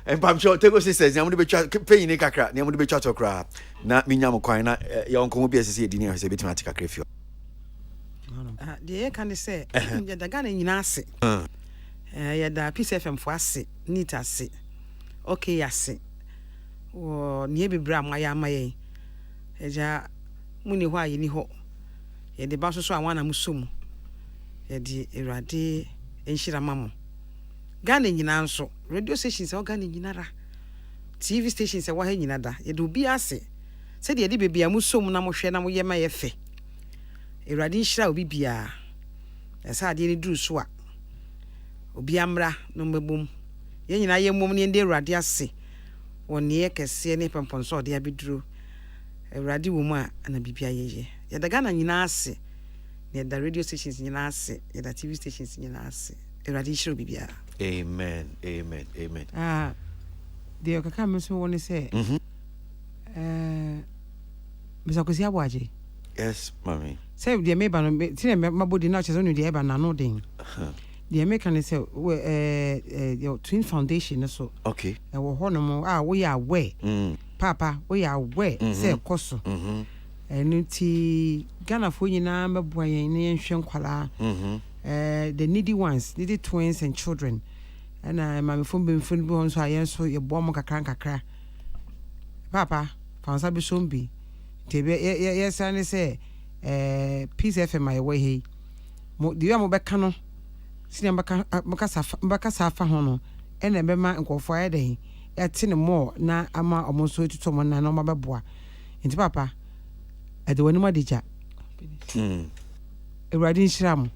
And I'm sure Tego Sisters, I'm going to be paying a crack, I'm going to be chat or crap. Not me, I'm quite your uncle will be as a dinner as a bit of a crack. The air can say, the gun in Nasi. The PCFM for us, neat as it. Okay, I say. Or near be bram, my yamae. Eja Muni, why you ho. Yet the boss so I want a musum. Yet the erade and shiramamo. Ghana nyina nso radio stations e Ghana nyina ra TV stations e wa ha nyina da ye do bi ase se de bebia musom na mo hwe na mo ye ma ye fe Ewurade nhira obi bia esa ade ni duru so a obi amra no mebom ye nyina ye mom ne de Ewurade ase woni ye kese ne pemponso de abeduru Ewurade wo mu a na bibia ye ye da Ghana nyina ase ne da radio stations nyina ase ye da TV stations nyina ase Ewurade nhira obi bia. Amen. The Okaka Musu want to say, Miss Okosia Waji. Yes, mommy. Say, the American, my body not as only the Eban and nodding. The American is your twin foundation, so okay. Our honor, we are away. Papa, we are away, say, Cosso. And Ghana for you now, my boy, and Shankwala. The needy ones, needy twins and children. And my phone been phone born so I answer your bomb kakra. Papa, found Sabi Sombi. Yes, I say, peace FM my way. Hey, do you have a cano? See, Bacasa Hono, and a bema and go for a day. At 10 more, now I'm almost so to someone and no my boy. And Papa, I do any more did ya. Riding Shram.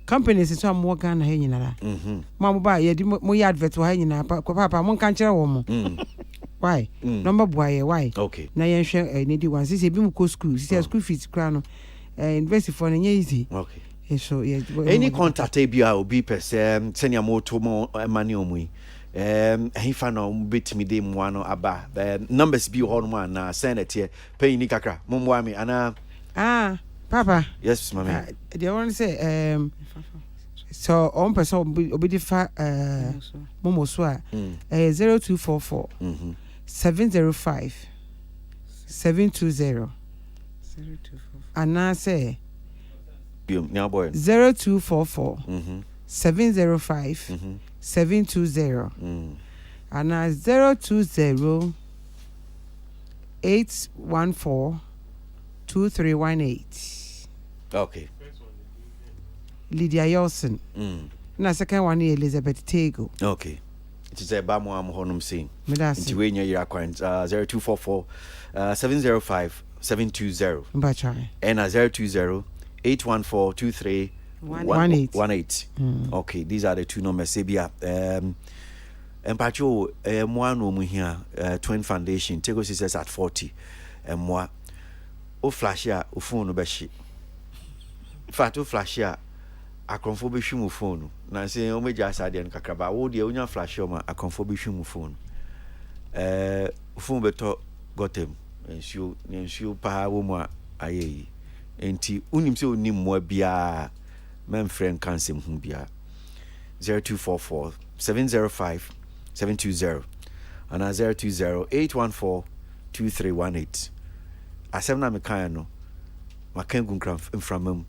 Companies is some more gun hanging. Mamma buy ye more advert to hanging up. Papa, one can't tell woman. Why? Number boy, why? Okay. Now you share a needy one. This is a bimco school. This is school fees crown. Invest for an easy. Okay. So, yeah. Any contact ABI will be per se, send your more to more money on me. He found on bit me dem one or aba. The numbers be on one, send it here. Pay Nikaka, Mumwami, and Papa. Yes, mammy. They want to say, So on person obi fa momo so a 0244 705 720 and I say 0244 705 720 and 020 814 2318. Okay. Lydia Yelson. Na second one is Elizabeth Tego. Okay. It is a bamu am honum saying. Medasi. Into when you're 0244 705 720. Mbachai. And 020 814 2318. Okay, these are the two numbers. Sebia. Empacho one room here, Twin Foundation, Tego Sisters at 40. And moi, o flash ya, o phone no beshi. Fat o flash ya, a confobish mu phone. Na say o meja side and kakraba, o de unya flash ma a confobish mu phone. Phone beto got him, and you pa woman aye. Enti unim se unim mo bia, men friend can sim hum bia. 0244 705 720 and 020 814 2318. Asem na me kan no makan gun inframam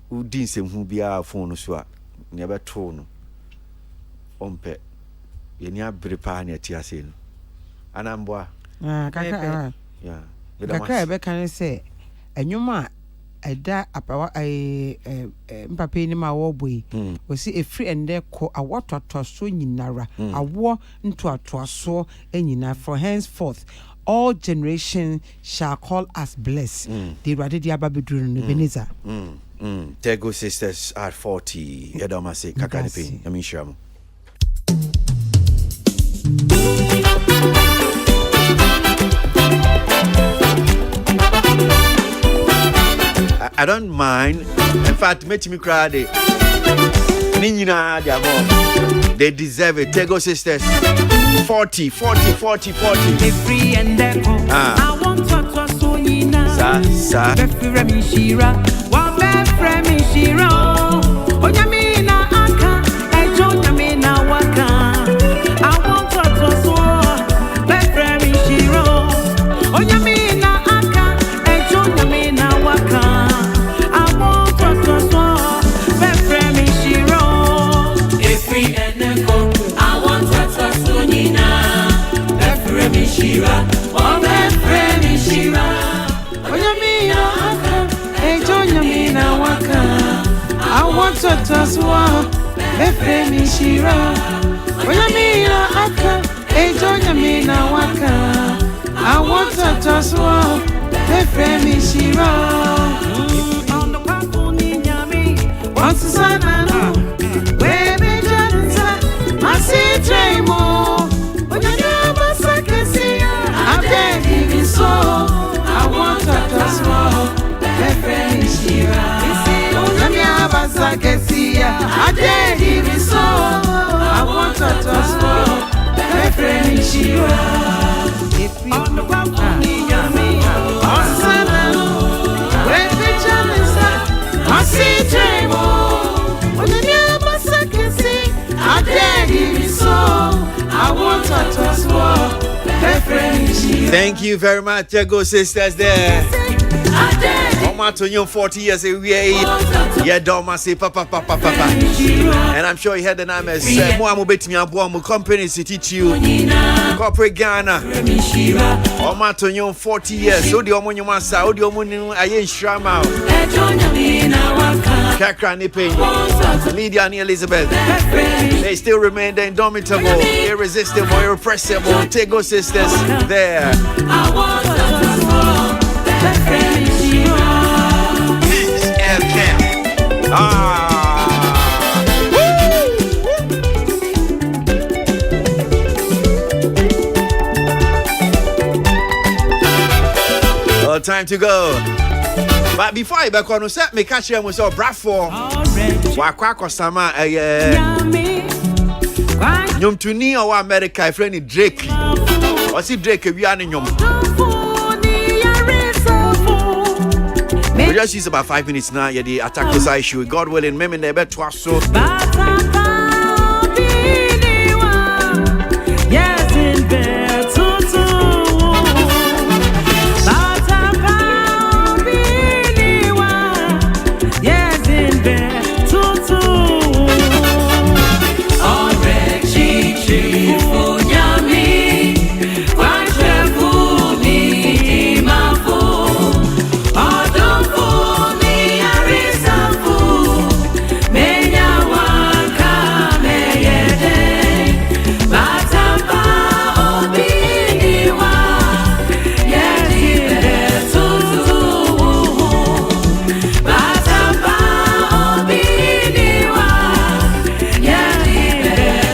udin sem hu bia phone so a ne beto no ompe ye ni abere pa na ti ase no anamboa kaka yeah kaka be kan say enwuma eda apawa mpape ni ma wo boy we see a free and there ko awototo so nyinara awo ntoato so nyina for henceforth all generations shall call us blessed. They rather the ababeduru no Ebenezer. Tego Sisters at 40. Edomase kakanipe. I mean sham. I don't mind. In fact, make me cry. They deserve it. Tego Sisters 40. Free and I want to so sa Mishira, wa Mishira. Onyamina aka, ejo nyamina waka. I want to so Mishira. Onyamina aka, ejo nyamina waka. I want to so Mishira. Free and I want to so Nina. Mishira, oh Mishira. Onyamina aka, ejo nyamina waka. I want to taswa, Mishira. Onyamina aka, ejo nyamina waka. I want to taswa, Mishira. On the papuni nyami, once sana no, baby janza, masitremo. So I want to small Mishira. I did even so I want to small Mishira. On the balcony, on Saturday, when the challenge I see Tremo. On the I did even so I want to small. Thank you very much, Tego Sisters there. Omatonyo 40 years away. Yeah, Doma say papa. And I'm sure you heard the name as Moamu Betimi Abuamu companies to teach you corporate Ghana. Omatonyo 40 years. So the Omonyo Masa, the Omonyo Ayen Shrama. Kakra Nipin, Lydia and Elizabeth. They still remain the indomitable, irresistible, irrepressible Tego Sisters there. Well, time to go. But before I back on, set me catch him with our Bradford. Wakwa Sama, Nyom Tuni or America, friend Drake. Or see Drake, we are in Yom. We just use about 5 minutes now. Yeah, the attack this issue. God willing, me never twice so. Yes, in bed,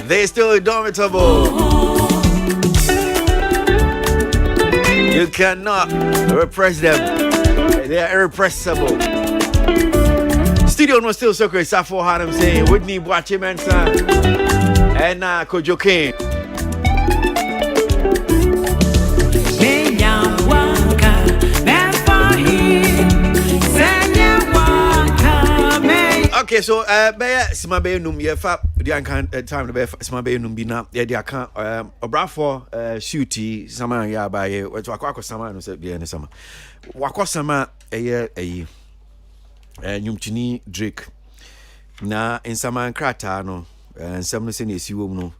They're still indomitable. You cannot repress them. They are irrepressible. Studio no still so great. Safo had him saying Whitney Boache Mensah and Kojo Kane. Okay, so sima be num ye fa di ankan time no be sima be num bi na ye di aka obrafo shooty sama ya ba ye wetu akwa sama no se bi ne sama wakọ sama eye nyumchini Drake na nsama nkrata no nsam no se na esi wom no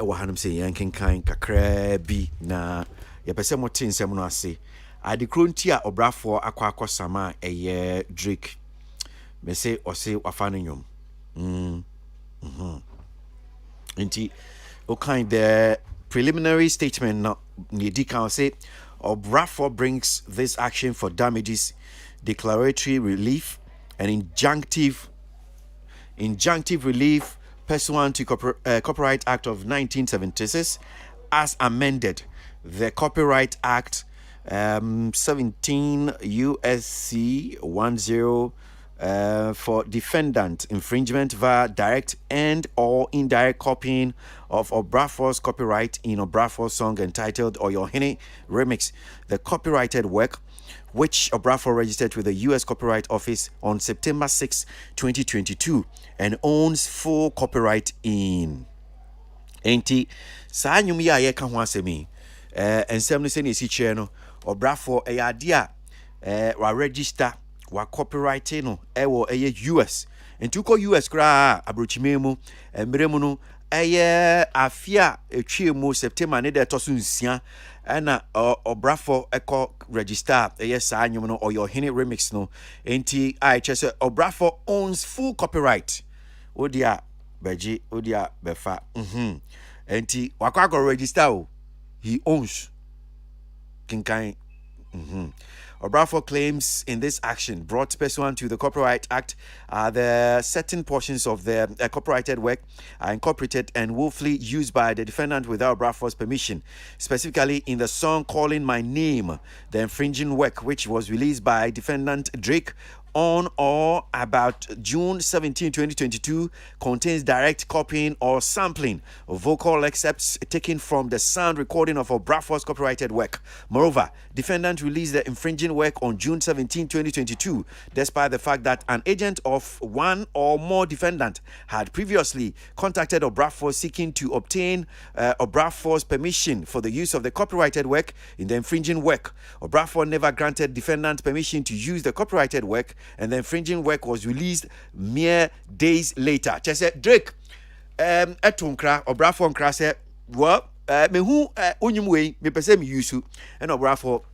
wo hanum se yan kenkan kakra bi na ye pese mo tin nsam no ase ade kronti a obrafo akwa sama eye Drake me say or say wafane nyom nti o kind the preliminary statement now the can say Obrafo brings this action for damages, declaratory relief and injunctive relief pursuant to Copyright Act of 1976 as amended, the Copyright Act 17 USC 10 for defendant infringement via direct and or indirect copying of Obrafo's copyright in Obrafo's song entitled Oyohene Remix, the copyrighted work which Obrafo registered with the U.S. Copyright Office on September 6, 2022 and owns full copyright in. Enti saa nyum ya ye ka ho asemi ensem no se ne si che no Obrafo eyadia wa register wa copyright no ewo eye US enti ko US kra abrochime mu emremu no eye afia etwiemu September ne de toso nsia na Obrafo eko register eye saa nyum no Oyohene Remix no enti I chese Obrafo owns full copyright odia beji odia befa enti wakwa register o he owns kinkai Obrafo claims in this action brought pursuant to the Copyright Act the certain portions of the copyrighted work are incorporated and willfully used by the defendant without Obrafo's permission, specifically in the song Calling My Name, the infringing work which was released by defendant Drake on or about June 17, 2022, contains direct copying or sampling of vocal excerpts taken from the sound recording of Obrafo's copyrighted work. Moreover, defendant released the infringing work on June 17, 2022, despite the fact that an agent of one or more defendant had previously contacted Obrafo seeking to obtain Obrafo's permission for the use of the copyrighted work in the infringing work. Obrafo never granted defendant permission to use the copyrighted work, and the infringing work was released mere days later. Chese Drake etunkra Obrafo nkra se wo me hu onyumwe me pese me yusu and Obrafo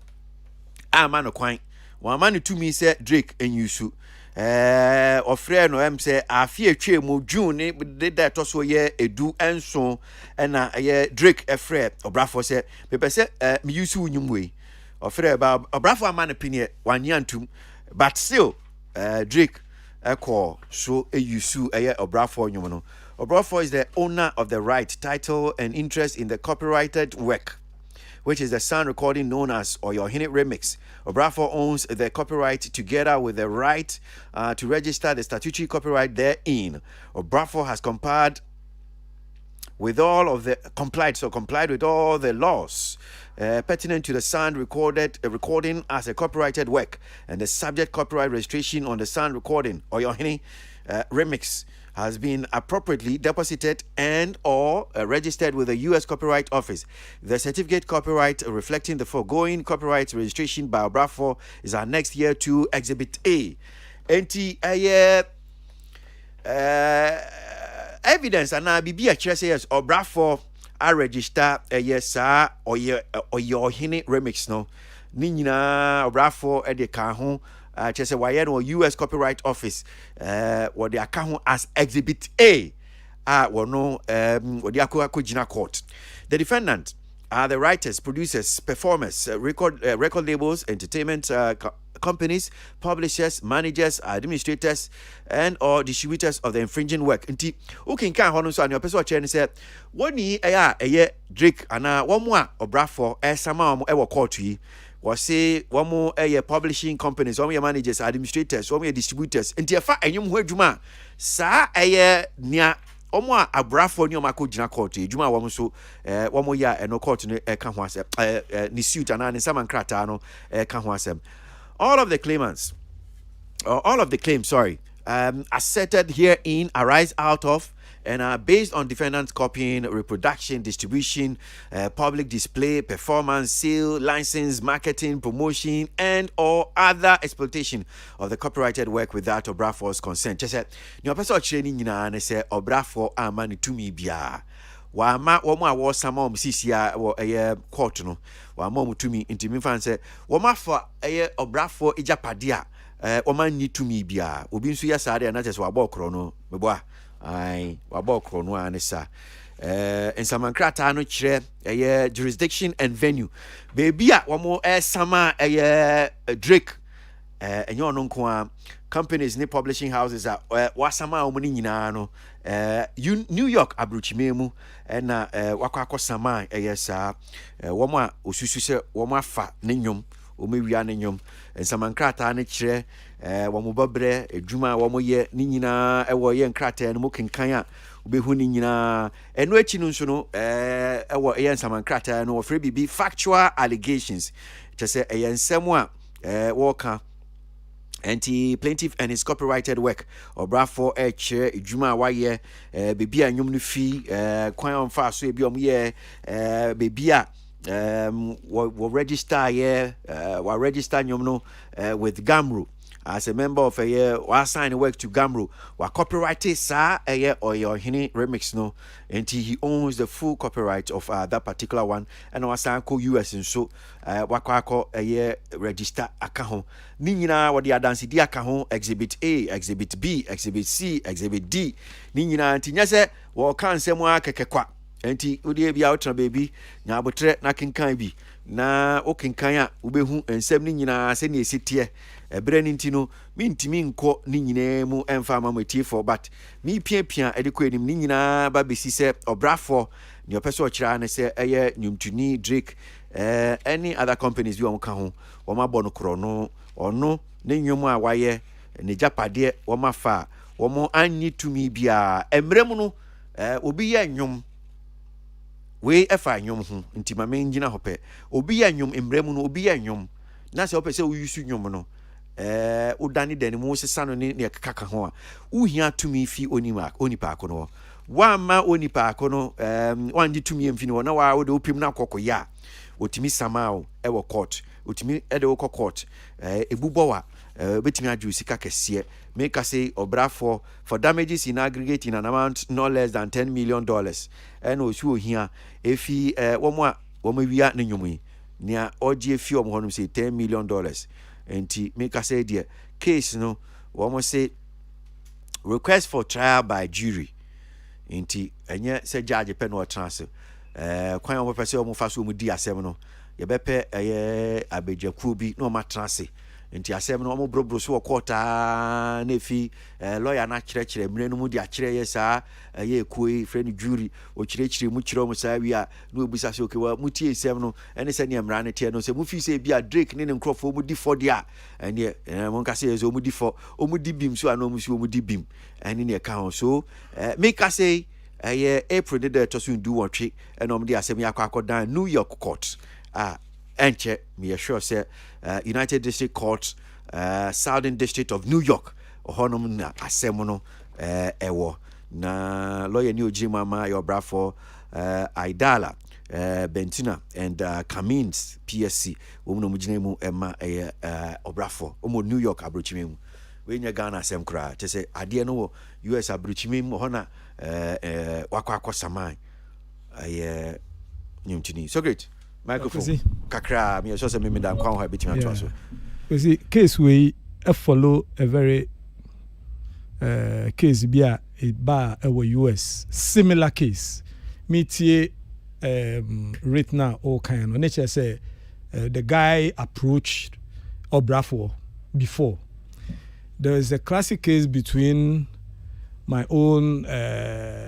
ama no kwan wa ma no tumi se Drake enyusu ofre no em se afie atwemu June de that so ye edu enso na ye Drake efre Obrafo se me pese me yusu onyumwe ofre ba Obrafo ama no pinie wanyantum but still Drake Eko so yusu Obrafo nyum no. Obrafo is the owner of the right, title and interest in the copyrighted work, which is the sound recording known as Oyohene Remix. Obrafo owns the copyright together with the right to register the statutory copyright therein. Obrafo has compared with all of the complied with all the laws pertinent to the sound recording as a copyrighted work, and the subject copyright registration on the sound recording or your remix has been appropriately deposited and or registered with the U.S. Copyright Office. The certificate copyright reflecting the foregoing copyright registration by Obrafour is annexed here to Exhibit A. Enti evidence and I be a chess yes Obrafour I register yes or your remix no ni nyina Obrafour e de ka ho chess or US Copyright Office what they account as Exhibit A no what they Jina court. The defendant are the writers, producers, performers, record labels, entertainment companies, publishers, managers, administrators, and or distributors of the infringing work. Nti ukin kan hono so an your person che say woni Drake ana one more Obrafour sama mo e wo court yi was say one more publishing companies, one more managers, administrators, one more distributors. Nti efa enyum ho adwuma sa nia omo Obrafour ni omako gina court adwuma wo so wo ya no court no ka ho asem ni suit ana ni sama nkrata no ka ho asem. All of the claims, asserted herein arise out of and are based on defendants copying, reproduction, distribution, public display, performance, sale, license, marketing, promotion, and or other exploitation of the copyrighted work without Obrafour's consent. Just said, "Your person training in say Obrafour amani to me bia." Wa ma wo mo awo sama mo sisia wo court no wa ma mo tumi intimi fan say wo ma fa Obrafour ejapade a wo ma ni tumi bia obi nso ya sare na tese wa ba okro no mebo ai wa ba okro no anisa ensamankrata no kire jurisdiction and venue baby a wo mo sama Drake enye ono nko a companies ni publishing houses a wasama omuni nyina no New York abruchimemu na wakwa sama yesa womo a osusu se womo afa ne nyom omewia ne nyom ensamankrata ne kire womo babre edwuma womo ye ni nyina ewo ye nkrata no mokenkan a obehu ni nyina eno achi no nso no ewo ye ensamankrata no ofre bibi factual allegations chese ensem a woka anti plaintiff and his copyrighted work Obrafour chair ejuma waye bebi anyum no fi kwan on fa so ebi omye bebi a we register we register nyum no with Gamro as a member of we sign work to Gamro we copyright sa or your hini remix no until he owns the full copyright of that particular one and we sign ko US and so wakwa register account ni nyina wo de adanse di aka ho Exhibit A, Exhibit B, Exhibit C, Exhibit D ni nyina ntinya se wo kan nsem akekekwa enti odi bia wotra baby nya abotre na kenkan bi na okenkan a ubehu nsem ni nyina se ne esitie ebre ni ntino mi ntimi nko ni nyina mu emfa mametie for but mi piapia edekọ enim ni nyina ba besi se Obrafour ni opeso okira ne se nyumtuni Drake any other companies bi won ka ho wo ma bono kro no ono ne nwom a waye ne japade wo ma fa wo mo anyi tumi bia emrem no obi ye nwom we efa nwom ho ntima me ngina hope obi ye nwom emrem no obi ye nwom na se opese wo yusu nwom no udani deni mu sesa no ne kaka ho a uhia tumi fi onipa akono wa ma onipa akono wanji tumi emfi no na wa wo de opim na kokoya otimi samao ewo court otimi ede wo court ebubowa betimi aju sika kese make us say Obrafour for damages in aggregate in an amount no less than $10 million and osu ohia efi womo wia ne nyomu nia ogie fi omo honum say $10 million enti make us say the case no womo say request for trial by jury enti enye say judge pe no transfer kwan omo pese omo fa so omo di asem no ye bepe abegyakuo bi no ma trase enti asem no omo brobro so okota na fi lawyer na kire mre no mu di akire yesa ye ekoi friend jury o kire mu kire omo sa wi a no obisa se okewa mu tie sem no ene se ne mra ne tie no se mu fi se bia Drake ne nkrofo mu di for dia ene mon ka se yeso mu di for omu di bim so ana omu so omu di bim ene ne ka ho so make us say April de to so do one trick and the asem yakwa down New York court. Enche me sure say United District Court, Southern District of New York. Ohonom na asem no ewo na lawyer new Jimama your brafo Idala Bentina and Camins PSC woman mujinemu emma obrafo omo New York abrochimemu we nya Ghana asem kra te say ade no US abrochimemu ho na wakwa saman nyumtini so great microphone kakra me so say me dan kwa ho betima to so you see case we follow a very case bia ba US similar case metie right now all kind of nature say the guy approached Obrafo before. There is a classic case between my own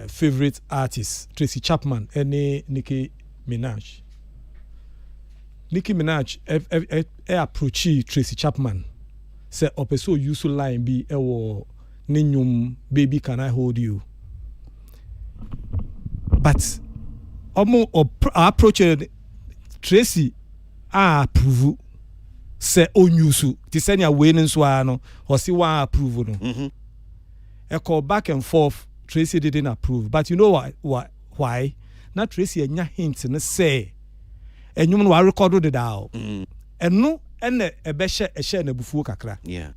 favorite artist Tracy Chapman and Nicki Minaj. Nicki Minaj approached Tracy Chapman say opeso useful line be ewo ninyum baby can I hold you, but approach Tracy approve say onyusu ti send ya we nso ano or see one approve no a call back and forth. Tracy didn't approve, but you know why na Tracy enya hint no say enyum no record the down eno ene ebehye ehye na bufuo kakra. Yeah,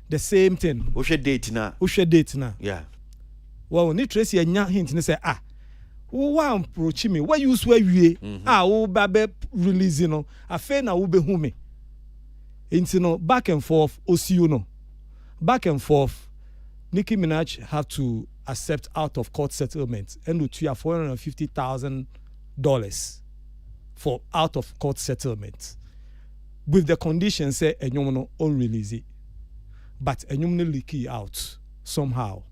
the same thing. Wo hwe date na yeah, well ni Tracy enya hint no say wo wa approach me why you swear wie wo ba be release no afa na wo be hu me into no back and forth osiu no back and forth. Nicki Minaj have to accept out of court settlement and to $450,000 for out of court settlement with the condition say enyum no on release it, but enyum no leak it out somehow.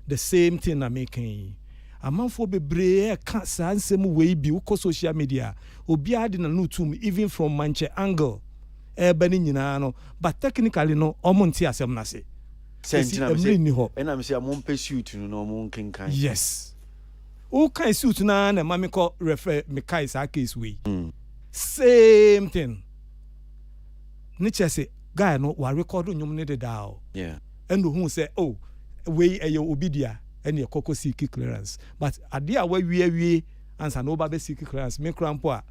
The same thing na making amanfo bebre ka sansem we bi uko social media obi ade na no tum even from manche angle bani nyina no, but technically no omonti asem na se sentina me and I'm say amon pursuit no mon kinkan. Yes, o kan suit na mama ko refer me kai sa case we same thing niche say guy no wa record nyum ne de da. Yeah, and who say oh we ayo obidia and your cocoa seek clearance, but adia we answer no ba seek clearance me crampo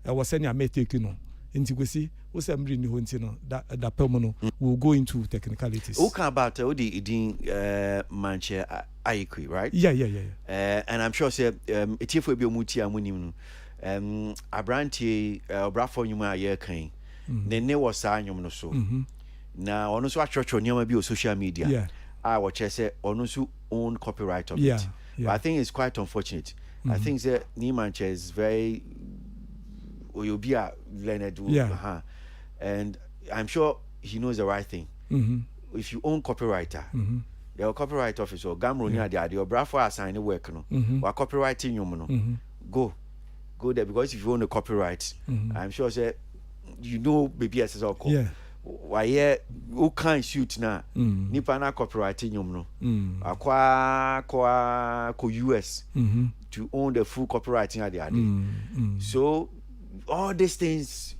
a was send ya me take no into we see what's ni no that permono will go into technicalities. Okay, about the manche aikwi, right? Yeah. And I'm sure say it for be omuti amunim no abrantie obrafo nyuma ye kan ne was sa nyum no so na ono so atwotwo nyama bi o social media. Yeah, I watch say ono so own copyright of it. But I think it's quite unfortunate. I think that Nimanche is very Oyobia learned, and I'm sure he knows the right thing. If you own copywriter, your copyright officer, Gamronia, the Brafo assign work, no, or copywriting you, go there, because if you own the copyright, I'm sure say you know baby as all call. Why who can't shoot now? Nipa na copywriting you no. Akwa US to own the full copywriting at the So all these things,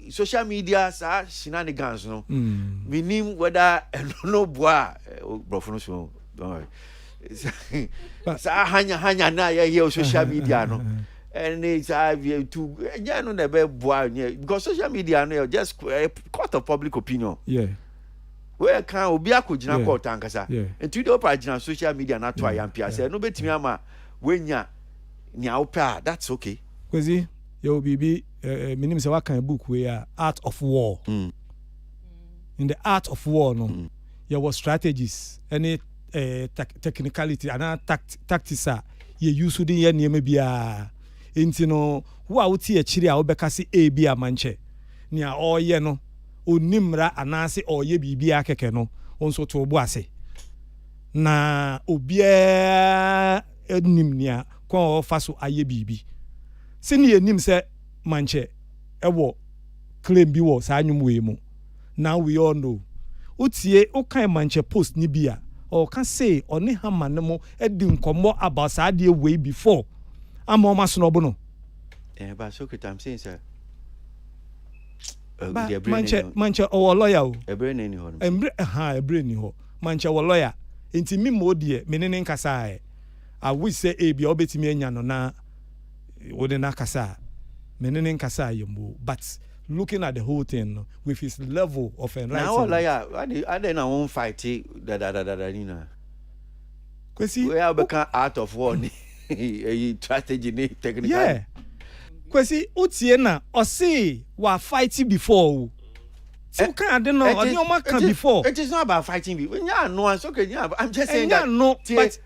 social media, shenanigans, no. We name whether no boy, bro, so don't worry. Hanya na ya social media, no. And it's to no never boy because social media no just court of public opinion. Yeah. Where can obi akojina court ankasa. And to the page social media na to ayampi say no betimi ama wenya nya opa, that's okay. Kwezi yo bibi minim say what kind book we are Art of War. In the Art of War no there was strategies any technicality and tactics you use within your name bia enti no wo a wuti akiri a wo beka se e bia manche nia oye no onimra anase oye bibia keke no onso to obu ase na obia enim nia kwa ofa so aye bibi sini enim se manche ewo claim bi wo sa anyum we mu. Now we all know utie o kan manche post ni bia or can say on Hammer no more edim komo about Sadia way before. I'm almost no bono. But Socrates, I'm saying, sir. Mancha or lawyer. A brain in your a brain ho. Mancha or lawyer. Inti me mo dear, meaning Kasai. I wish say a be obeti me no na wouldn't kasa. Meaning Kasai mo. But looking at the whole thing with his level of enlightenment. Now, lawyer, I didn't want fight you know. We have become out of one. Strategy technical. Yeah. Kwesi utiena or say wa fighting before. So can I know can before. It is not about fighting before. Yeah, no, it's okay. Yeah, I'm just saying that no, but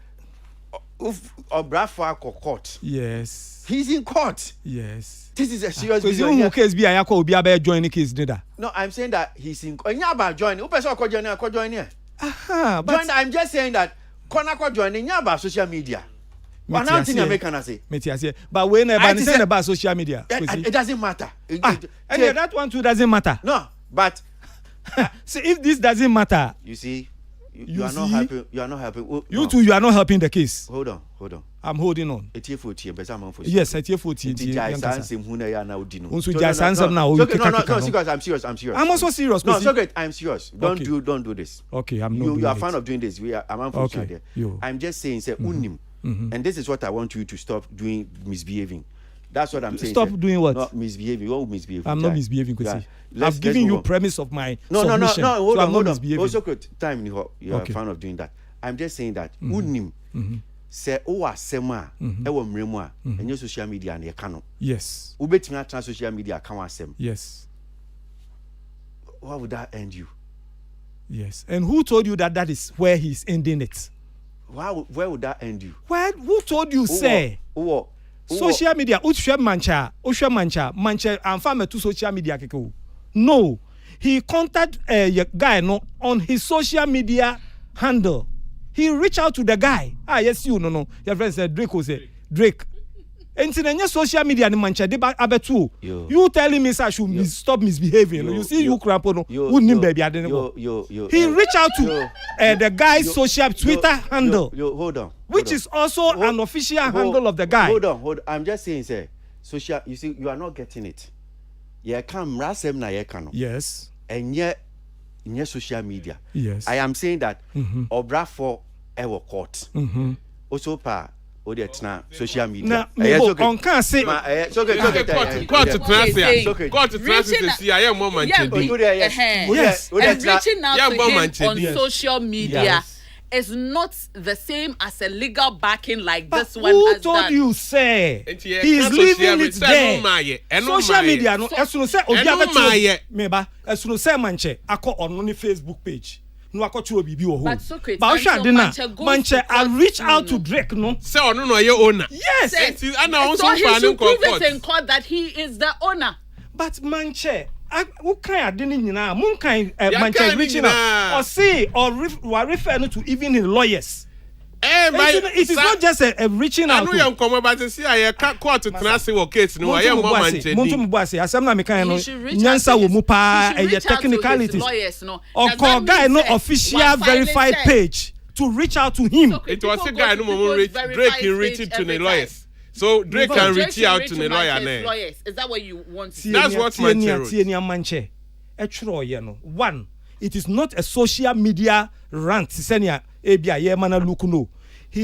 Obrafoa court. Yes. He's in court. Yes. This is a serious business. Who case be ayako obi abe join the case dida. No, I'm saying that he's in court. Nya about joining. Who person ko join here? Aha, but I'm just saying that Kona ko joining nya about social media. But when I say about social media, it doesn't matter. And that one too doesn't matter. No, but see if this doesn't matter, you see, you are not helping. You are not helping. Oh, you too, you are not helping the case. Hold on. I'm holding on. Yes, it's here for tea. No, I'm serious. I'm also serious. No, so great. I'm serious. Don't do this. Okay, I'm not. You are a fan of doing this. I'm just saying, say unim. And this is what I want you to stop doing, misbehaving. That's what I'm saying. Stop doing what? Not misbehaving. You won't misbehave. I'm not misbehaving, Kwesi. I've given you premise of my submission. No. Hold on. Misbehaving. Also, good time you are a fan of doing that. I'm just saying that unim say asema ewo mremu a enye social media na yekano. Yes. Ubetimi atra social media kan asem. Yes. What would that end you? Yes. And who told you that is where he's ending it? Where would that end you? Well, who told you, say? Social media, mancha, and farmer to social media. No, he contacted a guy on his social media handle. He reached out to the guy. Yes, no. Your friend said Drake was Drake. And in social media, ni mancha de abetu. You telling me I should stop misbehaving. You see, you crap on. He reached out to the guy's social Twitter handle. Hold on. Which is also an official handle of the guy. Hold on. I'm just saying, sir. Social. You see, you are not getting it. Yes. And yet, in social media. Yes. I am saying that Obra for our court. Also, social media. On can't say. Court to see. I am moment. Yes. And reaching out to him on social media is not the same as a legal backing like this one. Who told you, say? He's leaving it there. Social media, no. As soon as say, Meba, as soon as say, Manche, I call on the Facebook page. No, I got you a BB or but Socrates, Manche, I reach out to Drake, no? So, no, your owner. Yes. So he should prove it in court that he is the owner. But Manche, who can I didn't know? Moon kind Manche reaching out or say or referring to even his lawyers. It is not just a reaching out. I know you come about to see I can't court to transfer your case. No, I am Manche. Montumbuase, Asamna Mekano, Nyansa Wumupa, and technicalities. Or call guy no official verified page to reach out to him. It was a guy no Drake can reach it to the lawyers. So Drake can reach out to the lawyer. Is that what you want to say? That's what Manche wrote. One, it is not a social media rant. He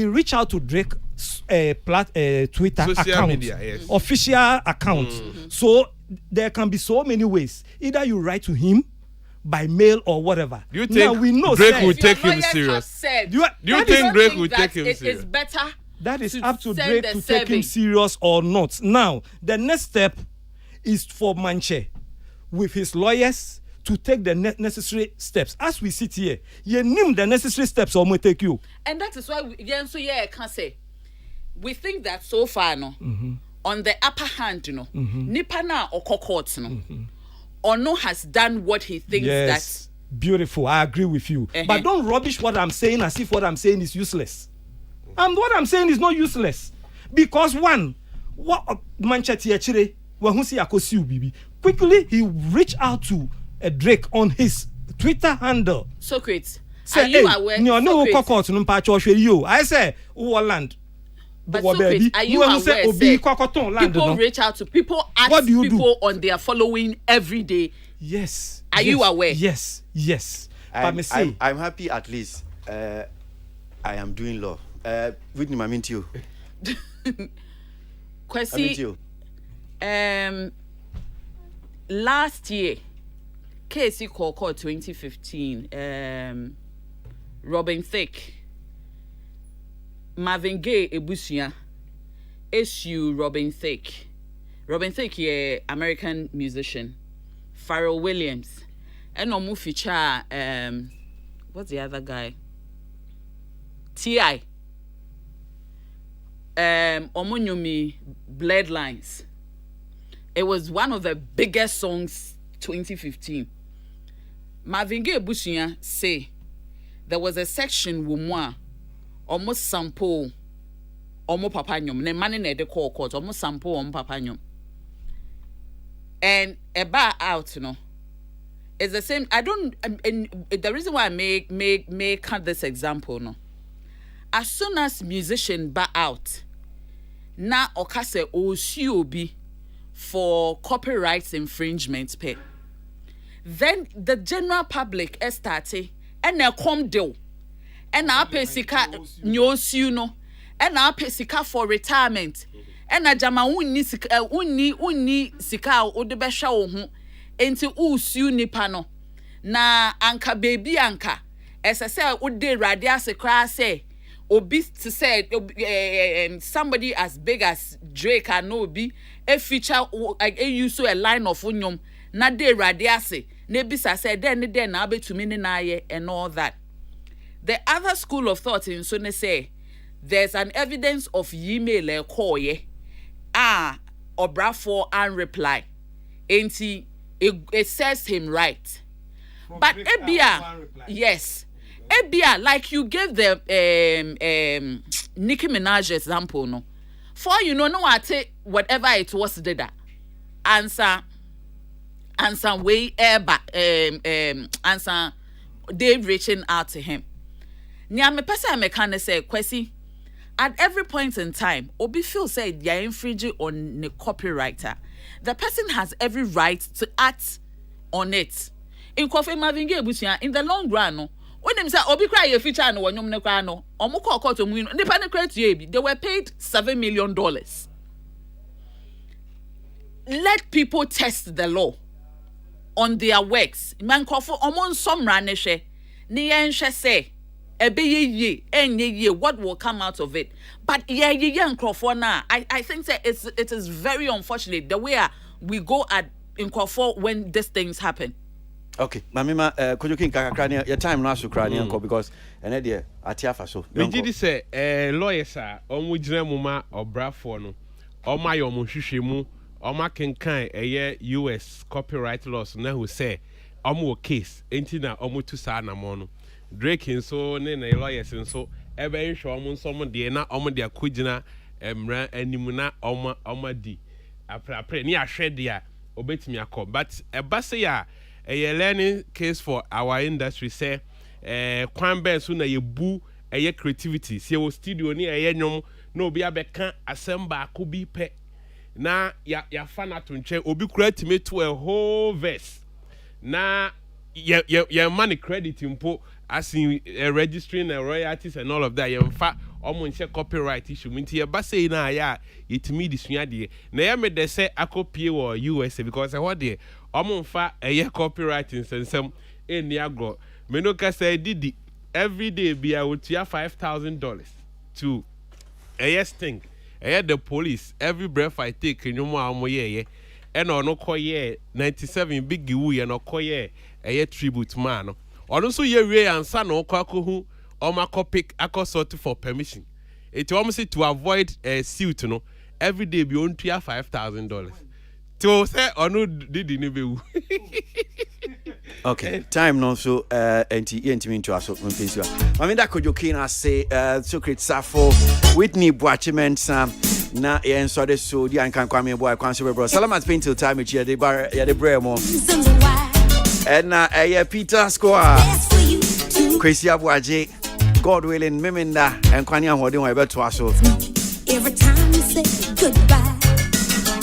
reached out to Drake Twitter social account, media, yes. Official account. So there can be so many ways. Either you write to him by mail or whatever. Do you think we know Drake will take him serious? Do you think Drake will take him serious? It is better. That is up to Drake to take him serious or not. Now, the next step is for Manche with his lawyers to take the necessary steps. As we sit here, you name the necessary steps or may take you. And that is why I can say we think that so far on the upper hand, nipa na or court Ono has done what he thinks that beautiful. I agree with you. But don't rubbish what I'm saying as if what I'm saying is useless. What I'm saying is not useless. Because one, what Manchester quickly he reached out to Drake on his Twitter handle. Socrates, Say, hey, no cockot no patch or you. I say, land. But Socrates, are you aware people reach out to people, ask people on their following every day? Yes. Are you aware? Yes. I'm happy at least I am doing law. Whitney, I mean to you. Kwesi, last year, KC Koko 2015, Robin Thicke, Marvin Gaye Ebusia, issue Robin Thicke. Robin Thicke, yeah, American musician. Pharrell Williams. And no feature, what's the other guy? T.I. Omonyomi Bloodlines. It was one of the biggest songs 2015. Marvin Gaye Ebusia say there was a section with moi almost sample omo papanyum ne mane na de call court almost sample omo papanyum and a bar out it's the same. I don't and the reason why I make cut this example as soon as musician bar out na okase obi for copyright infringement pay, then the general public started and na come deal and na pay sika nyosu no and na pay sika for retirement and na jama unni sika o de be hwa wo ho enti usu nipa no na anka baby anka esese o de rade ase kra say obi to say somebody as big as Drake and obi a feature like use a line of unyom na de rade ase na bisa say den na abetumi ne na ye and all that. The other school of thought in so say there's an evidence of email call ye obra for and reply enti it says him right from but ebia yes ebia like you gave the Nicki Minaj example no for no I take whatever it was did that answer way answer they reaching out to him. Nya me pesa me can say Kwesi at every point in time obi feel say they are infringing on the copywriter. The person has every right to act on it. In Kofi Marvin Gaye Ebusia in the long run no when them say obi cry a feature no wonyom ne cry no omo call court omu no nipa ne credit you they were paid $7 million. Let people test the law on their works. Man Kofi omo nsomra ne hwe ne yen hwe say what will come out of it? But I think that it is very unfortunate the way we go at in Crawford when these things happen. Okay, Mamima, could you think your time now to cry because an idea at Yafaso. We did say lawyers are muma or brafono or my omushishimu or making kind a year US copyright laws now who say omu case ain't na omu to sana mono. Drake and so ne lawyers and so ebe show someone de na omo de akugina emra animuna oma di apre ni ahwe dia obetimi akọ but eba say a learning case for our industry say kwan ben so na yebu creativity see wo studio ni nyom na obi abeka assemble akobi pe na ya fana to nche obi create to a whole verse na ya money credit impo as in registering royalties and all of that. In fact, almost copyright issue. Minti ya base na ya itimi disua de. Na ya me de say akopie wo USA because I what de almost fa copyright in sensem en ya go. Me no ka say didi every day be I would $5,000 to sting. The police every breath I take in your ye and no koye 97 big giwu no koye tribute man. Also, ye and son or kakuhu or my pick sort for permission. It almost to avoid a suit, every day beyond $5,000. To say or no did in okay, time no so anti to us. I mean that could you can say Socrates Safo Whitney Boachimen Sam na yen so de so di ankan kwame boy kwan so bro. Salamat paint till time here the bar ya the bremo. And Peter Square. Kwesi Abuaje, God willing, Meminda, and Kwanya Hodin, I bet to us. Every time you say goodbye.